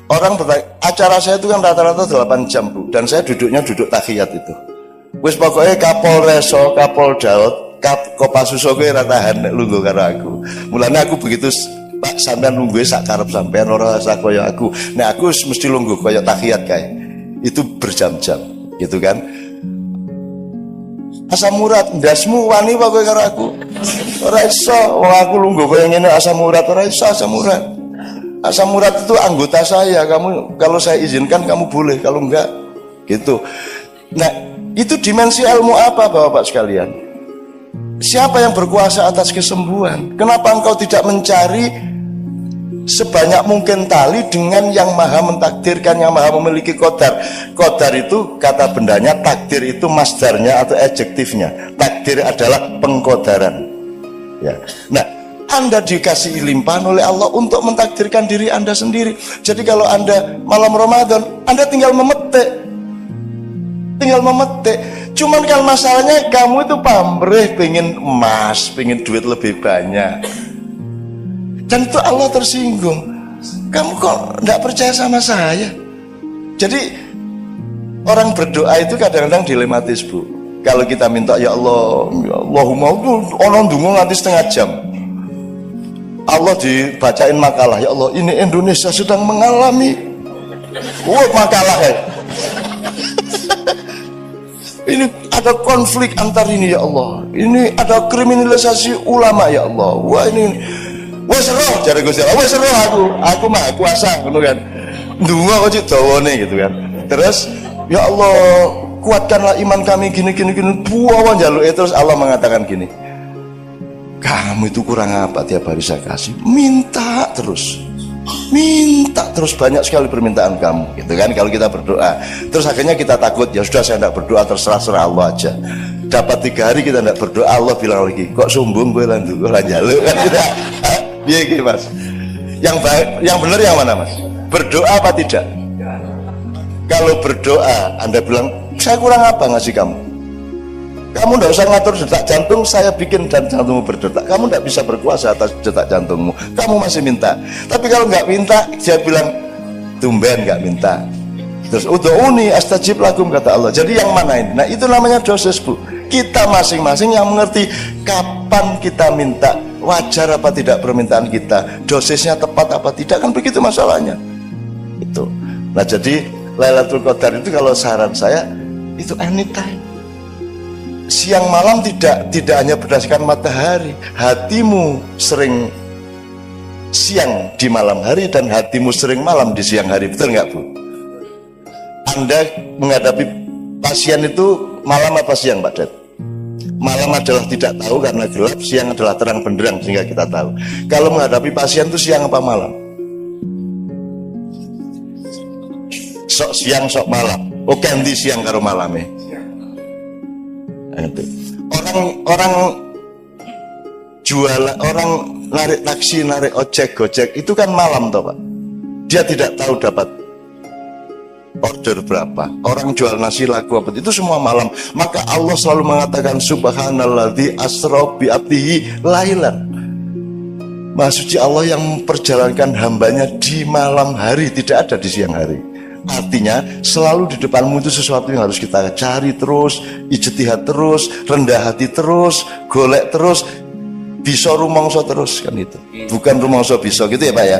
Orang bertanya, acara saya itu kan rata-rata 8 jam Bu, dan saya duduk tahiyat itu. Wis pokoknya Kapolreso, Kapoldaud, Kopasuso kowe ra tahan nek lungguh karo aku. Mulane aku begitu, Pak sampean lungguhe sak karep sampean, ora usah kaya aku. Nek aku mesti lungguh kaya tahiyat kae. Itu berjam-jam, gitu kan. Asam urat ndasmu wani apa kowe karo aku? Ora iso, wong aku lungguh kaya ngene asam urat, ora iso asam urat. Asam urat itu anggota saya, kamu kalau saya izinkan kamu boleh, kalau enggak gitu. Nah, itu dimensi ilmu apa Bapak sekalian? Siapa yang berkuasa atas kesembuhan? Kenapa engkau tidak mencari sebanyak mungkin tali dengan yang maha mentakdirkan, yang maha memiliki qadar? Qadar itu kata bendanya, takdir itu masdarnya atau adjektifnya. Takdir adalah pengqadaran. Ya. Nah, Anda dikasih limpahan oleh Allah untuk mentakdirkan diri Anda sendiri. Jadi kalau Anda malam Ramadan, Anda tinggal memetik. Cuman kan masalahnya kamu itu pamrih, pengen emas, pengen duit lebih banyak, dan itu Allah tersinggung. Kamu kok tidak percaya sama saya? Jadi orang berdoa itu kadang-kadang dilematis Bu. Kalau kita minta ya Allah, ya Allahumma, orang dungu nanti setengah jam, Allah dibacain makalah, ya Allah ini Indonesia sedang mengalami makalah ya. Ini ada konflik antar ini ya Allah. Ini ada kriminalisasi ulama ya Allah. Wah ini, wes roh jare Gusti Allah. Wes roh aku mah kuasa ngono kan. Ndonga kok cik dawane gitu kan. Terus ya Allah kuatkanlah iman kami gini. Buah njaluke, terus Allah mengatakan gini. Kamu itu kurang apa tiap hari saya kasih? Minta terus banyak sekali permintaan kamu, gitu kan? Kalau kita berdoa, terus akhirnya kita takut, ya sudah saya tidak berdoa, terserah Allah aja. Dapat 3 hari kita tidak berdoa, Allah bilang lagi, kok sombong gue lanjut kan kita, biar gitu Mas. Yang benar yang mana Mas? Berdoa apa tidak? Kalau berdoa, Anda bilang, saya kurang apa ngasih kamu? Kamu tidak usah ngatur detak jantung, saya bikin dan jantungmu berdetak. Kamu tidak bisa berkuasa atas detak jantungmu. Kamu masih minta. Tapi kalau nggak minta, dia bilang tumben nggak minta. Terus ud'uni astajib lakum kata Allah. Jadi yang mana ini? Nah itu namanya dosis Bu. Kita masing-masing yang mengerti kapan kita minta, wajar apa tidak permintaan kita, dosisnya tepat apa tidak, kan begitu masalahnya. Itu. Nah jadi Lailatul Qadar itu kalau saran saya itu anytime. Siang malam tidak hanya berdasarkan matahari. Hatimu sering siang di malam hari dan hatimu sering malam di siang hari. Betul nggak Bu? Anda menghadapi pasien itu malam apa siang Pak Ded? Malam adalah tidak tahu karena gelap, siang adalah terang benderang sehingga kita tahu. Kalau menghadapi pasien itu siang apa malam? Sok siang sok malam. Oh ganti siang karo malamnya. Orang jualan, orang narik taksi, narik ojek, gojek itu kan malam toh Pak. Dia tidak tahu dapat order berapa. Orang jual nasi laku apa itu semua malam. Maka Allah selalu mengatakan subhanalladzi asra bi abdihi lailan. Maha suci Allah yang memperjalankan hambanya di malam hari, tidak ada di siang hari. Artinya selalu di depanmu itu sesuatu yang harus kita cari terus, ijtihad terus, rendah hati terus, golek terus, bisa rumangsa terus, kan itu. Bukan rumangsa bisa, gitu ya Pak ya.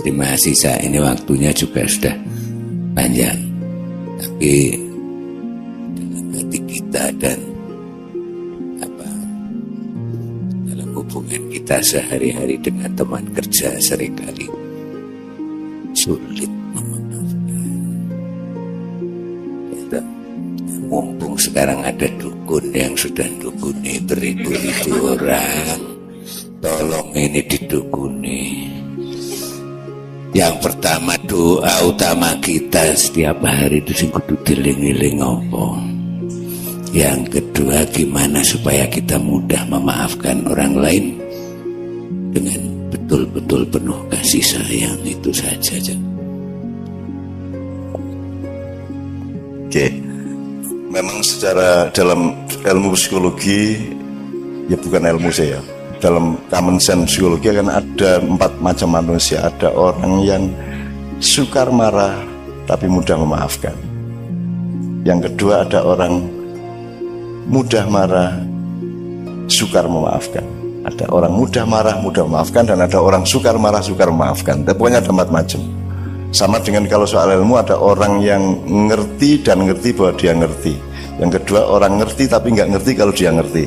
Terima kasih, saya ini waktunya juga sudah panjang, tapi dalam hati kita dan dalam hubungan kita sehari-hari dengan teman kerja seringkali sulit memaafkan. Ya, mumpung sekarang ada dukun yang sudah dukuni beribu-ribu orang, tolong ini didukuni. Yang pertama, doa utama kita setiap hari itu sing kudu dieling-eling apa. Yang kedua, gimana supaya kita mudah memaafkan orang lain dengan betul-betul penuh kasih sayang, itu saja. Oke. Memang secara dalam ilmu psikologi, ya bukan ilmu saya, dalam common sense psikologi kan ada 4 macam manusia. Ada orang yang sukar marah tapi mudah memaafkan. Yang kedua, ada orang mudah marah, sukar memaafkan. Ada orang mudah marah, mudah memaafkan, dan ada orang sukar marah, sukar memaafkan. Tapi pokoknya ada 4 macam. Sama dengan kalau soal ilmu, ada orang yang ngerti dan ngerti bahwa dia ngerti. Yang kedua, orang ngerti tapi nggak ngerti kalau dia ngerti.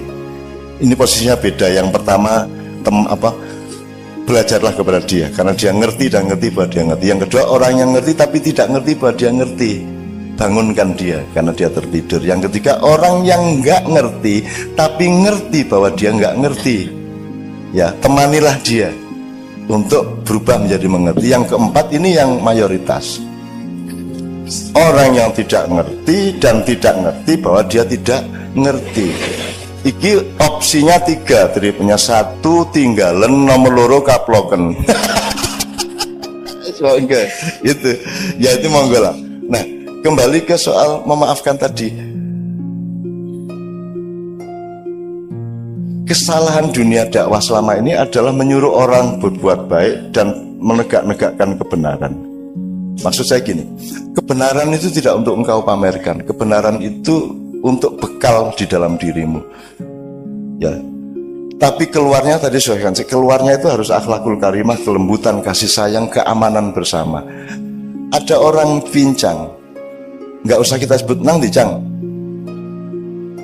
Ini posisinya beda. Yang pertama, belajarlah kepada dia karena dia ngerti dan ngerti bahwa dia ngerti. Yang kedua, orang yang ngerti tapi tidak ngerti bahwa dia ngerti, bangunkan dia karena dia tertidur. Yang ketiga, orang yang nggak ngerti tapi ngerti bahwa dia nggak ngerti, ya temanilah dia untuk berubah menjadi mengerti. Yang keempat, ini yang mayoritas, orang yang tidak ngerti dan tidak ngerti bahwa dia tidak ngerti. Iki opsinya 3, dari punya 1 tinggalan, nomor loro kaploken. Itu ya, itu monggo lah. Nah, kembali ke soal memaafkan tadi. Kesalahan dunia dakwah selama ini adalah menyuruh orang berbuat baik dan menegak-negakkan kebenaran. Maksud saya gini, kebenaran itu tidak untuk engkau pamerkan. Kebenaran itu untuk bekal di dalam dirimu, ya. Tapi keluarnya tadi saya kan, keluarnya itu harus akhlakul karimah, kelembutan, kasih sayang, keamanan bersama. Ada orang pincang, nggak usah kita sebut nang dicang,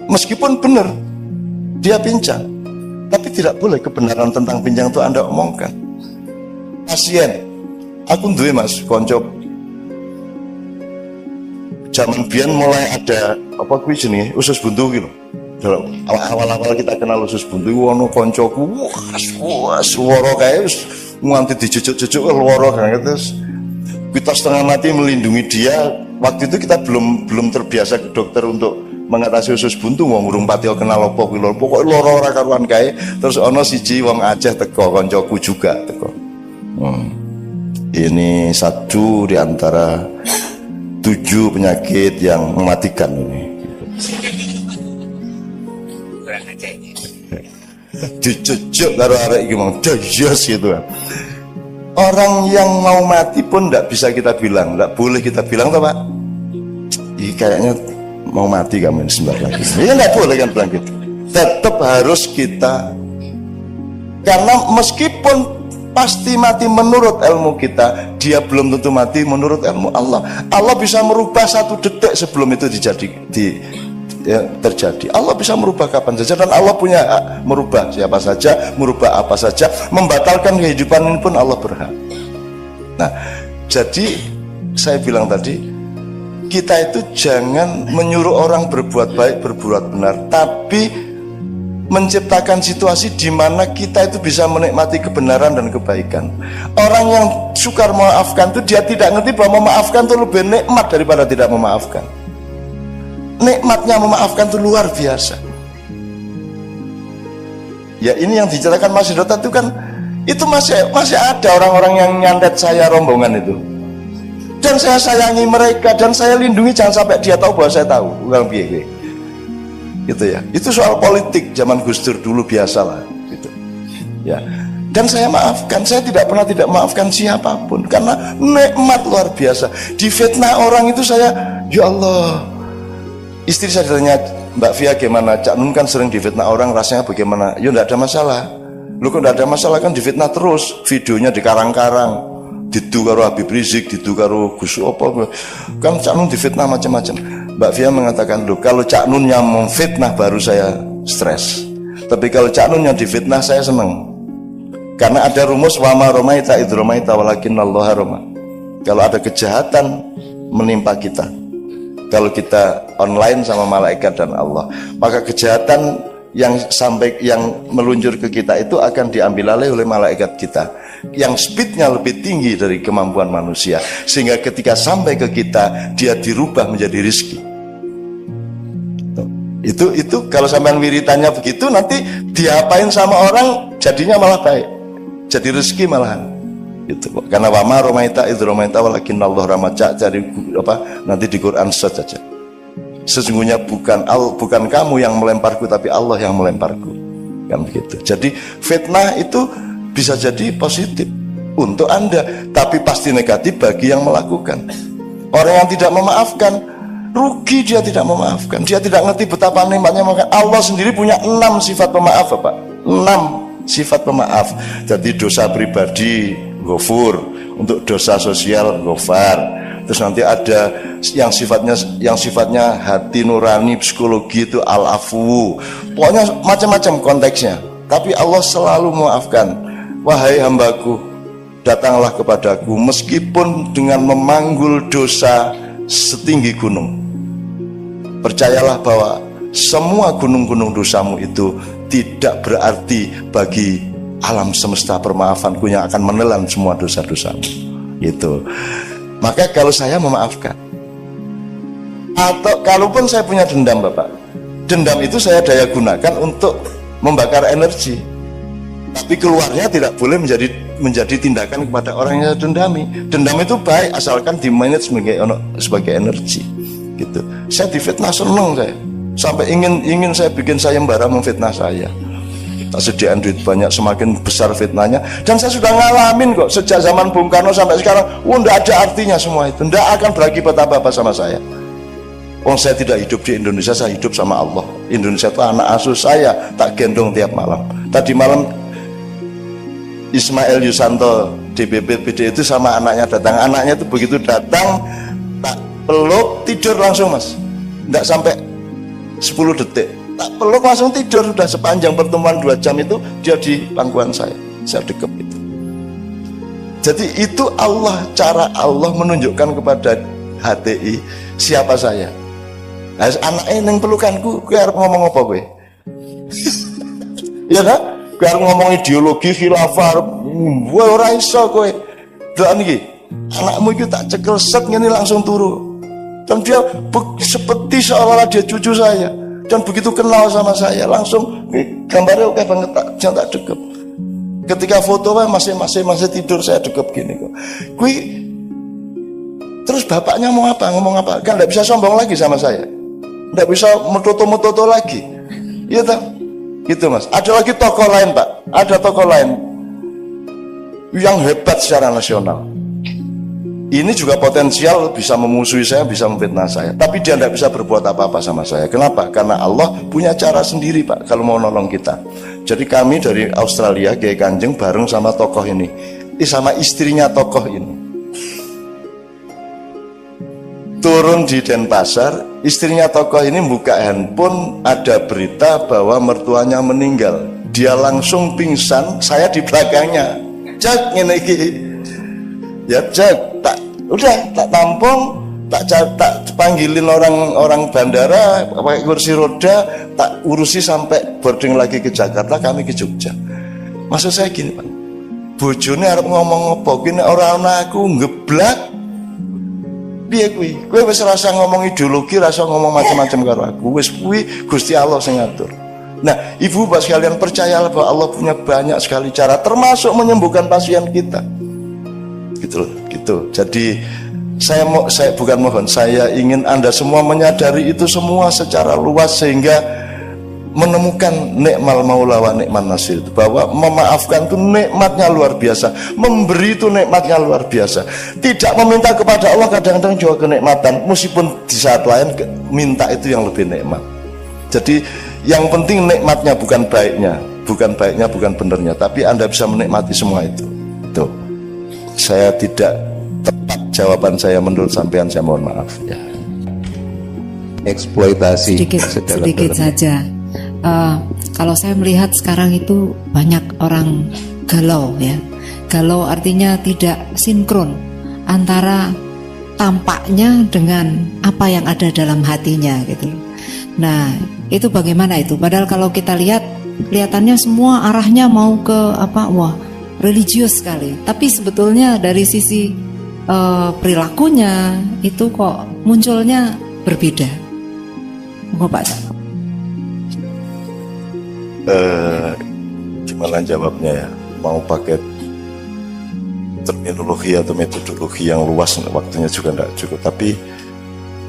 meskipun benar dia pincang, tapi tidak boleh kebenaran tentang pincang itu Anda omongkan. Pasien, aku duwe Mas konco, zaman biyen mulai ada apa kuwi jenenge usus buntu gitu. Dalam awal-awal kita kenal usus buntu, wono koncoku, wah suara kayak nganti dijujuk-jujuk loro kan, terus kita setengah mati melindungi dia. Waktu itu kita belum terbiasa ke dokter untuk mengatasi usus buntu, wong urung pati kenal apa kuwi loro. Pokoke loro ora karuan kae. Terus ana siji wong Aceh teko, koncoku juga teko. Ini 1 di antara 7 penyakit yang mematikan ini. Cucuk karo arek iki mong jos gitu kan. Orang yang mau mati pun tidak bisa kita bilang, tidak boleh kita bilang toh Pak, ini kayaknya mau mati kamu sebentar lagi. Ya nggak boleh kan bilang gitu. Tetap harus kita, karena meskipun pasti mati menurut ilmu kita, dia belum tentu mati menurut ilmu Allah. Allah bisa merubah 1 detik sebelum itu terjadi. Allah bisa merubah kapan saja, dan Allah punya hak merubah siapa saja, merubah apa saja, membatalkan kehidupan ini pun Allah berhak. Nah, jadi saya bilang tadi, kita itu jangan menyuruh orang berbuat baik, berbuat benar, tapi menciptakan situasi di mana kita itu bisa menikmati kebenaran dan kebaikan. Orang yang sukar memaafkan itu dia tidak ngerti bahwa memaafkan itu lebih nikmat daripada tidak memaafkan. Nikmatnya memaafkan itu luar biasa. Ya, ini yang diceritakan Mas Hidota itu kan, itu masih ada orang-orang yang nyantet saya rombongan itu, dan saya sayangi mereka dan saya lindungi, jangan sampai dia tahu bahwa saya tahu uang piye gitu ya. Itu soal politik zaman Gus Dur dulu, biasalah gitu ya. Dan saya maafkan, saya tidak pernah tidak maafkan siapapun karena nikmat luar biasa. Difitnah orang itu saya, ya Allah. Istri saya ditanya, Mbak Via gimana? Cak Nun kan sering difitnah orang, rasanya bagaimana? Ya enggak ada masalah. Lu kok enggak ada masalah, kan difitnah terus, videonya dikarang-karang, didu karo Habib Rizik, didu karo Gus apa. Kan Cak Nun difitnah macam-macam. Mbak Via mengatakan, loh kalau Cak Nun yang memfitnah baru saya stres. Tapi kalau Cak Nun yang difitnah saya senang. Karena ada rumus wama romaita idh romaita walakinnallaha roma. Kalau ada kejahatan menimpa kita, kalau kita online sama malaikat dan Allah, maka kejahatan yang meluncur ke kita itu akan diambil alih oleh malaikat kita yang speednya lebih tinggi dari kemampuan manusia, sehingga ketika sampai ke kita dia dirubah menjadi rizki. Itu kalau sampean wiritannya begitu, nanti diapain sama orang jadinya malah baik, jadi rezeki malahan. Itu karena wama romaita idh romaita walakinnallaha rama. Cari nanti di Quran saja. Sesungguhnya bukan kamu yang melemparku, tapi Allah yang melemparku, kan begitu. Jadi fitnah itu bisa jadi positif untuk Anda, tapi pasti negatif bagi yang melakukan. Orang yang tidak memaafkan rugi, dia tidak memaafkan, dia tidak ngerti betapa nikmatnya memaafkan. Allah sendiri punya 6 sifat pemaaf, Bapak. 6 sifat pemaaf. Jadi dosa pribadi Ghafur, untuk dosa sosial Ghafar. Terus nanti ada yang sifatnya hati nurani, psikologi itu Al-Afu. Pokoknya macam-macam konteksnya. Tapi Allah selalu memaafkan. Wahai hambaku, datanglah kepadaku meskipun dengan memanggul dosa setinggi gunung. Percayalah bahwa semua gunung-gunung dosamu itu tidak berarti bagi alam semesta permaafanku yang akan menelan semua dosa-dosamu. Gitu. Maka kalau saya memaafkan, atau kalaupun saya punya dendam, Bapak, dendam itu saya daya gunakan untuk membakar energi, tapi keluarnya tidak boleh menjadi tindakan kepada orang yang saya dendami. Dendam itu baik asalkan dimanage sebagai energi. Gitu. Saya difitnah seneng saya, sampai ingin saya bikin sayembara memfitnah saya. Tak sediain duit banyak, semakin besar fitnahnya. Dan saya sudah ngalamin kok sejak zaman Bung Karno sampai sekarang. Tidak ada artinya semua itu, tidak akan berakibat apa-apa sama saya. Saya tidak hidup di Indonesia, saya hidup sama Allah. Indonesia itu anak asuh saya, tak gendong tiap malam. Tadi malam Ismail Yusanto DPP PD itu sama anaknya datang. Anaknya itu begitu datang, tak peluk, tidur langsung, Mas. Tidak sampai 10 detik, tak peluk langsung tidur. Sudah sepanjang pertemuan 2 jam itu dia di pangkuan saya dekep itu. Jadi itu Allah, cara Allah menunjukkan kepada HTI siapa saya. Nah, anaknya yang pelukanku, gue harus ngomong apa gue? Iya kan? Gue harus ngomong ideologi khilafah, gue ora iso gue. Doa nih, anakmu itu tak cekel set ngene langsung turu. Dan dia seperti seolah-olah dia cucu saya. Dan begitu kenal sama saya langsung gambarnya oke banget, tak dekep. Ketika foto masih tidur saya dekep gini kok. Terus bapaknya mau apa, ngomong apa? Kan tidak bisa sombong lagi sama saya, tidak bisa metoto lagi. Iya tak? Gitu, Mas. Ada lagi tokoh lain, Pak. Ada tokoh lain yang hebat secara nasional. Ini juga potensial bisa memusuhi saya, bisa memfitnah saya. Tapi dia tidak bisa berbuat apa-apa sama saya. Kenapa? Karena Allah punya cara sendiri, Pak, kalau mau nolong kita. Jadi kami dari Australia, Kiai Kanjeng bareng sama tokoh ini, sama istrinya tokoh ini. Turun di Denpasar, istrinya tokoh ini buka handphone, ada berita bahwa mertuanya meninggal. Dia langsung pingsan, saya di belakangnya. Cek ngene iki. Ya cek, tak tampung, tak panggilin orang bandara pakai kursi roda, tak urusi sampai boarding lagi ke Jakarta, kami ke Jogja. Maksud saya gini, Pak, bojone arep ngomong apa, kene ora ana aku ngeblak. Piye kuwi? Kowe wis rasa ngomong ideologi, rasa ngomong macam-macam karo aku. Wis kuwi Gusti Allah sing ngatur. Nah, Ibu Bapak sekalian, percayalah bahwa Allah punya banyak sekali cara, termasuk menyembuhkan pasien kita. Gitu. Jadi saya bukan mohon, saya ingin Anda semua menyadari itu semua secara luas, sehingga menemukan nikmal maula wa nikman nasir, bahwa memaafkan itu nikmatnya luar biasa, memberi itu nikmatnya luar biasa. Tidak meminta kepada Allah kadang-kadang juga kenikmatan, meskipun di saat lain minta itu yang lebih nikmat. Jadi yang penting nikmatnya, bukan baiknya, bukan benernya, tapi Anda bisa menikmati semua itu. Tuh, saya tidak tepat jawaban saya menurut sampean, saya mohon maaf ya. Eksploitasi sedikit saja. Kalau saya melihat sekarang itu banyak orang galau ya. Galau artinya tidak sinkron antara tampaknya dengan apa yang ada dalam hatinya gitu. Nah, itu bagaimana itu? Padahal kalau kita lihat, kelihatannya semua arahnya mau ke apa? Wah, religius sekali. Tapi sebetulnya dari sisi perilakunya itu kok munculnya berbeda. Monggo Pak. Gimana jawabnya ya? Mau pakai terminologi atau metodologi yang luas, waktunya juga tidak cukup.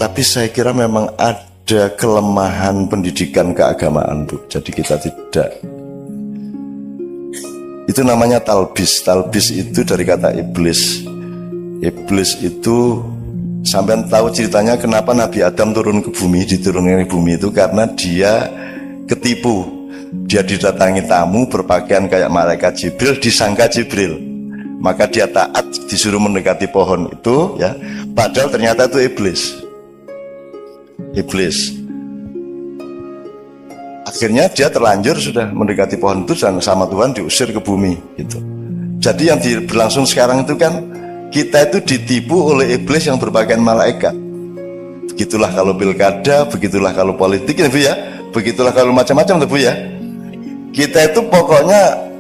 Tapi saya kira memang ada kelemahan pendidikan keagamaan, Bu. Jadi kita tidak, itu namanya talbis. Talbis itu dari kata iblis. Iblis itu, sampean tahu ceritanya kenapa Nabi Adam turun ke bumi, diturunkan ke bumi itu karena dia ketipu. Dia didatangi tamu berpakaian kayak malaikat Jibril, disangka Jibril. Maka dia taat, disuruh mendekati pohon itu ya, padahal ternyata itu iblis. Akhirnya dia terlanjur sudah mendekati pohon itu dan sama Tuhan diusir ke bumi gitu. Jadi yang berlangsung sekarang itu kan, kita itu ditipu oleh iblis yang berpakaian malaikat. Begitulah kalau pilkada, begitulah kalau politik ya Bu ya, begitulah kalau macam-macam Bu ya. Kita itu pokoknya,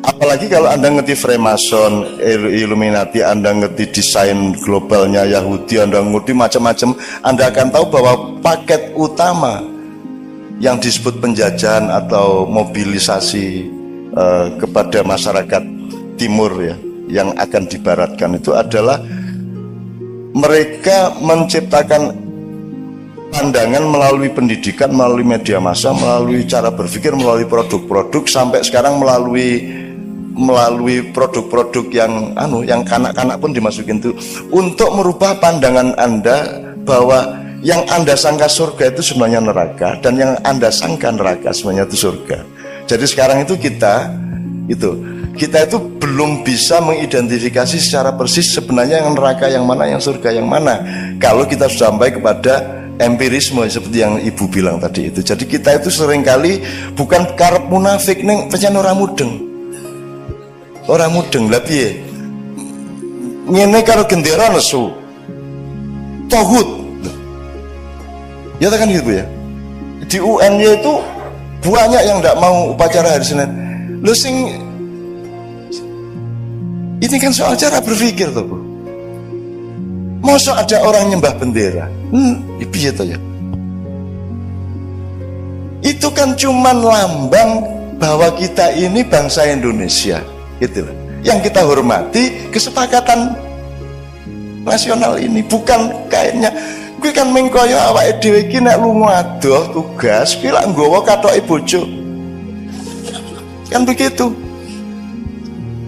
apalagi kalau Anda ngerti Freemason, Illuminati, Anda ngerti desain globalnya Yahudi, Anda ngerti macam-macam, Anda akan tahu bahwa paket utama yang disebut penjajahan atau mobilisasi kepada masyarakat timur ya, yang akan dibaratkan itu adalah mereka menciptakan pandangan melalui pendidikan, melalui media massa, melalui cara berpikir, melalui produk-produk, sampai sekarang melalui produk-produk yang kanak-kanak pun dimasukin itu, untuk merubah pandangan Anda bahwa yang Anda sangka surga itu sebenarnya neraka, dan yang Anda sangka neraka sebenarnya itu surga. Jadi sekarang itu kita itu belum bisa mengidentifikasi secara persis sebenarnya yang neraka yang mana, yang surga yang mana, kalau kita sudah sampai kepada empirisme seperti yang Ibu bilang tadi itu. Jadi kita itu seringkali bukan karep munafik neng, pancen ora mudeng. Ora mudeng lah piye? Ngene karo gendera nesu. Tauhid. Ya kan gitu ya. Di UN itu banyak yang tidak mau upacara hari Senin. Lu sing ini kan soal cara berpikir tuh Bu. Masa ada orang nyembah bendera? Piye to ya? Itu kan cuman lambang bahwa kita ini bangsa Indonesia, gitu loh. Yang kita hormati kesepakatan nasional ini, bukan kayaknya gue kan mengkoyo awake dhewe iki nek lunga adoh tugas kuwi lak nggawa kathoke bojo. Kan begitu.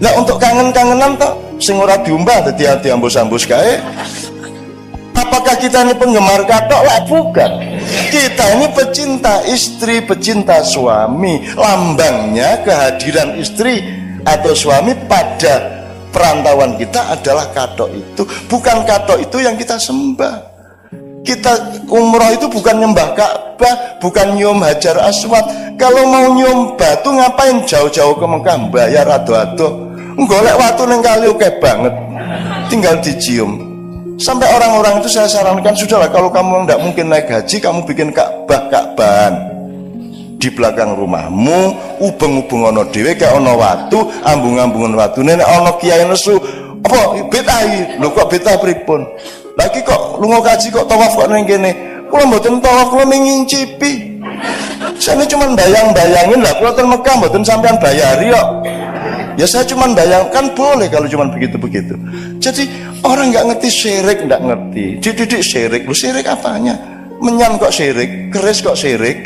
Nah untuk kangen-kangenan toh sing ora diumbah dadi ambus-ambus kae. Apakah kita ini penggemar katok? Lah bukan. Kita ini pecinta istri, pecinta suami. Lambangnya kehadiran istri atau suami pada perantauan kita adalah katok itu. Bukan katok itu yang kita sembah. Kita umroh itu bukan nyembah Ka'bah, bukan nyium Hajar Aswad. Kalau mau nyium batu ngapain jauh-jauh ke Mekah bayar ado-ado? Golek watu ning kali oke banget. Tinggal dicium. Sampai orang-orang itu saya sarankan, sudahlah kalau kamu tidak mungkin naik haji, kamu bikin Ka'bahan di belakang rumahmu, ubeng-ubeng ono dhewe kayak ono watu, ambung-ambungan watu. Nenek ono kiai nesu, apa betahi? Lho kok betah pripun? Lagi kok lunga kaji kok tawaf kok ning kene. Kula mboten tawaf, kula ngincipi. Saya cuma bayang-bayangin lah, kula ten Mekah mboten sampean bayari kok. Ya saya cuma bayangkan boleh kalau cuma begitu-begitu. Jadi orang nggak ngerti syirik, nggak ngerti. Dididik syirik, lu syirik apanya? Menyan kok syirik, keris kok syirik.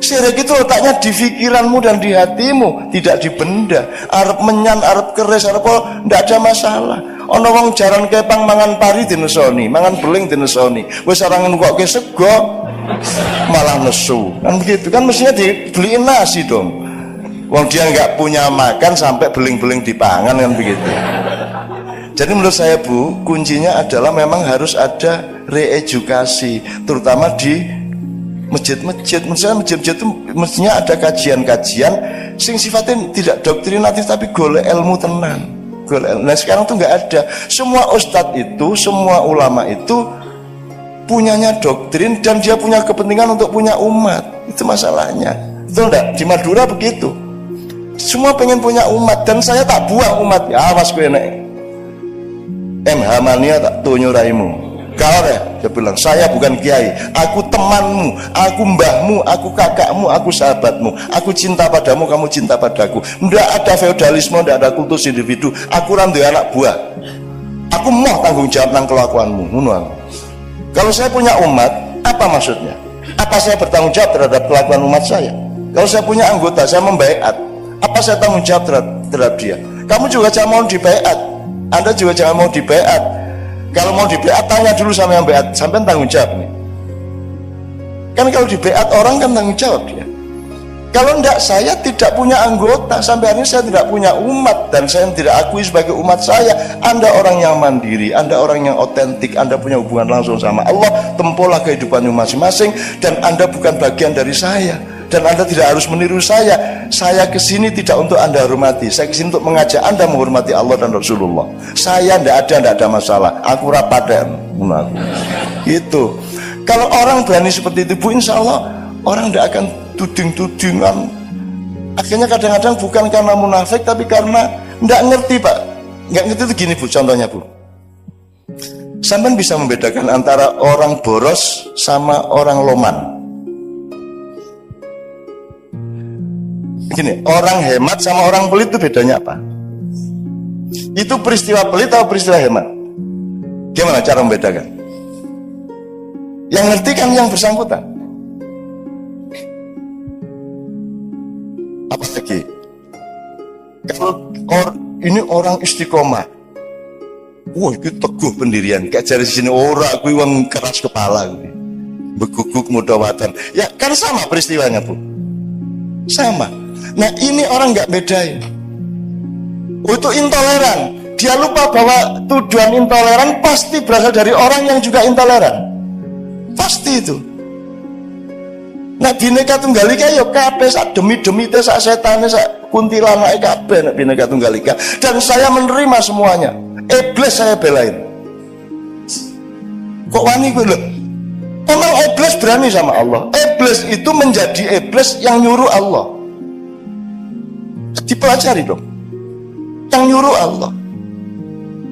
Syirik itu letaknya di pikiranmu dan di hatimu, tidak di benda. Arep menyan, arep keris, arep apa, ndak ada masalah. Ana wong jaran kepang mangan pari dinesoni, mangan beling dinesoni. Wis ora ngenukokke sego malah nesu. Kan begitu kan, mestinya dibeliin nasi dong. Wong dia nggak punya makan sampai beling-beling dipangan, kan begitu. Jadi menurut saya Bu, kuncinya adalah memang harus ada reedukasi, terutama di masjid-masjid. Menurut saya masjid-masjid itu mestinya ada kajian-kajian sing sifatnya tidak doktrinatif tapi golek ilmu tenan. Nah sekarang tuh nggak ada. Semua ustadz itu, semua ulama itu punyanya doktrin dan dia punya kepentingan untuk punya umat. Itu masalahnya. Betul enggak? Di Madura begitu. Semua pengen punya umat dan saya tak buang umat. Ya awas gue nek MH mania tak tunjuk raimu. Kau ya, dia bilang, saya bukan kiai, aku temanmu, aku mbahmu, aku kakakmu, aku sahabatmu, aku cinta padamu, kamu cinta padaku. Tidak ada feodalisme, tidak ada kultus individu. Aku randu anak buah. Aku mau tanggung jawab tentang kelakuanmu. Kalau saya punya umat, apa maksudnya? Apa saya bertanggung jawab terhadap kelakuan umat saya? Kalau saya punya anggota, saya membaiat, apa saya tanggung jawab terhadap dia? Kamu juga jangan mau dibaiat, Anda juga jangan mau dibaiat. Kalau mau di beat tanya dulu sama yang beat, sampai tanggung jawab nih. Kan kalau di beat orang kan tanggung jawab dia. Kalau enggak, saya tidak punya anggota, sampai hari ini saya tidak punya umat dan saya tidak akui sebagai umat saya. Anda orang yang mandiri, Anda orang yang otentik, Anda punya hubungan langsung sama Allah, tempohlah kehidupanmu masing-masing dan Anda bukan bagian dari saya. Dan Anda tidak harus meniru saya. Saya kesini tidak untuk Anda hormati. Saya kesini untuk mengajak Anda menghormati Allah dan Rasulullah. Saya tidak ada masalah. Aku rapaten. Gitu. Kalau orang berani seperti itu Bu, insya Allah orang tidak akan tuding-tudingan. Akhirnya kadang-kadang bukan karena munafik, tapi karena tidak ngerti Pak. Nggak ngerti itu gini Bu, contohnya Bu. Sampai bisa membedakan antara orang boros sama orang loman. Gini, orang hemat sama orang pelit itu bedanya apa? Itu peristiwa pelit atau peristiwa hemat? Gimana cara membedakan? Yang ngerti kan yang bersangkutan. Apalagi kalau ini orang istiqomah, wah itu teguh pendirian. Kayak dari sini orang aku yang keras kepala, beguguk mudawatan. Ya kan sama peristiwanya Bu, sama. Nah ini orang nggak bedain. Itu intoleran. Dia lupa bahwa tujuan intoleran pasti berasal dari orang yang juga intoleran. Pasti itu. Nah Bhinneka Tunggal Ika ya kabeh sak demi-demi teh sak setane sak kuntilanake kabeh nek Bhinneka Tunggal Ika. Dan saya menerima semuanya. Iblis saya belain. Kok wani gue lho? Memang iblis berani sama Allah. Iblis itu menjadi iblis yang nyuruh Allah. Dipelajari dong. Yang nyuruh Allah.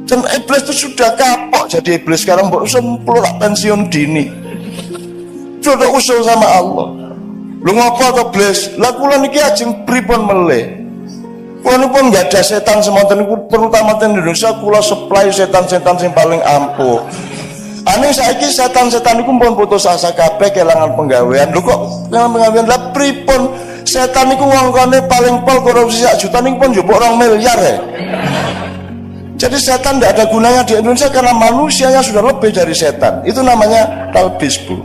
Dan iblis itu sudah kapok jadi iblis. Sekarang baru sempurna pensiun dini. Sudah usul sama Allah. Lu ngapa atau iblis? Lah kula niki ajeng pripun meleh. Kula pun nggak ada setan semonten niku, terutama di Indonesia kula supply setan-setan yang paling ampuh. Aneh saiki setan-setan niku pun putus asa kabeh kelangan penggawean. Lho kok kelangan penggawean? Lah pripun? Setan niku wongkone paling pol korupsi sak juta niku pun njupuk 2 miliar ya. Jadi setan tidak ada gunanya di Indonesia karena manusianya sudah lebih dari setan. Itu namanya talbis Bu.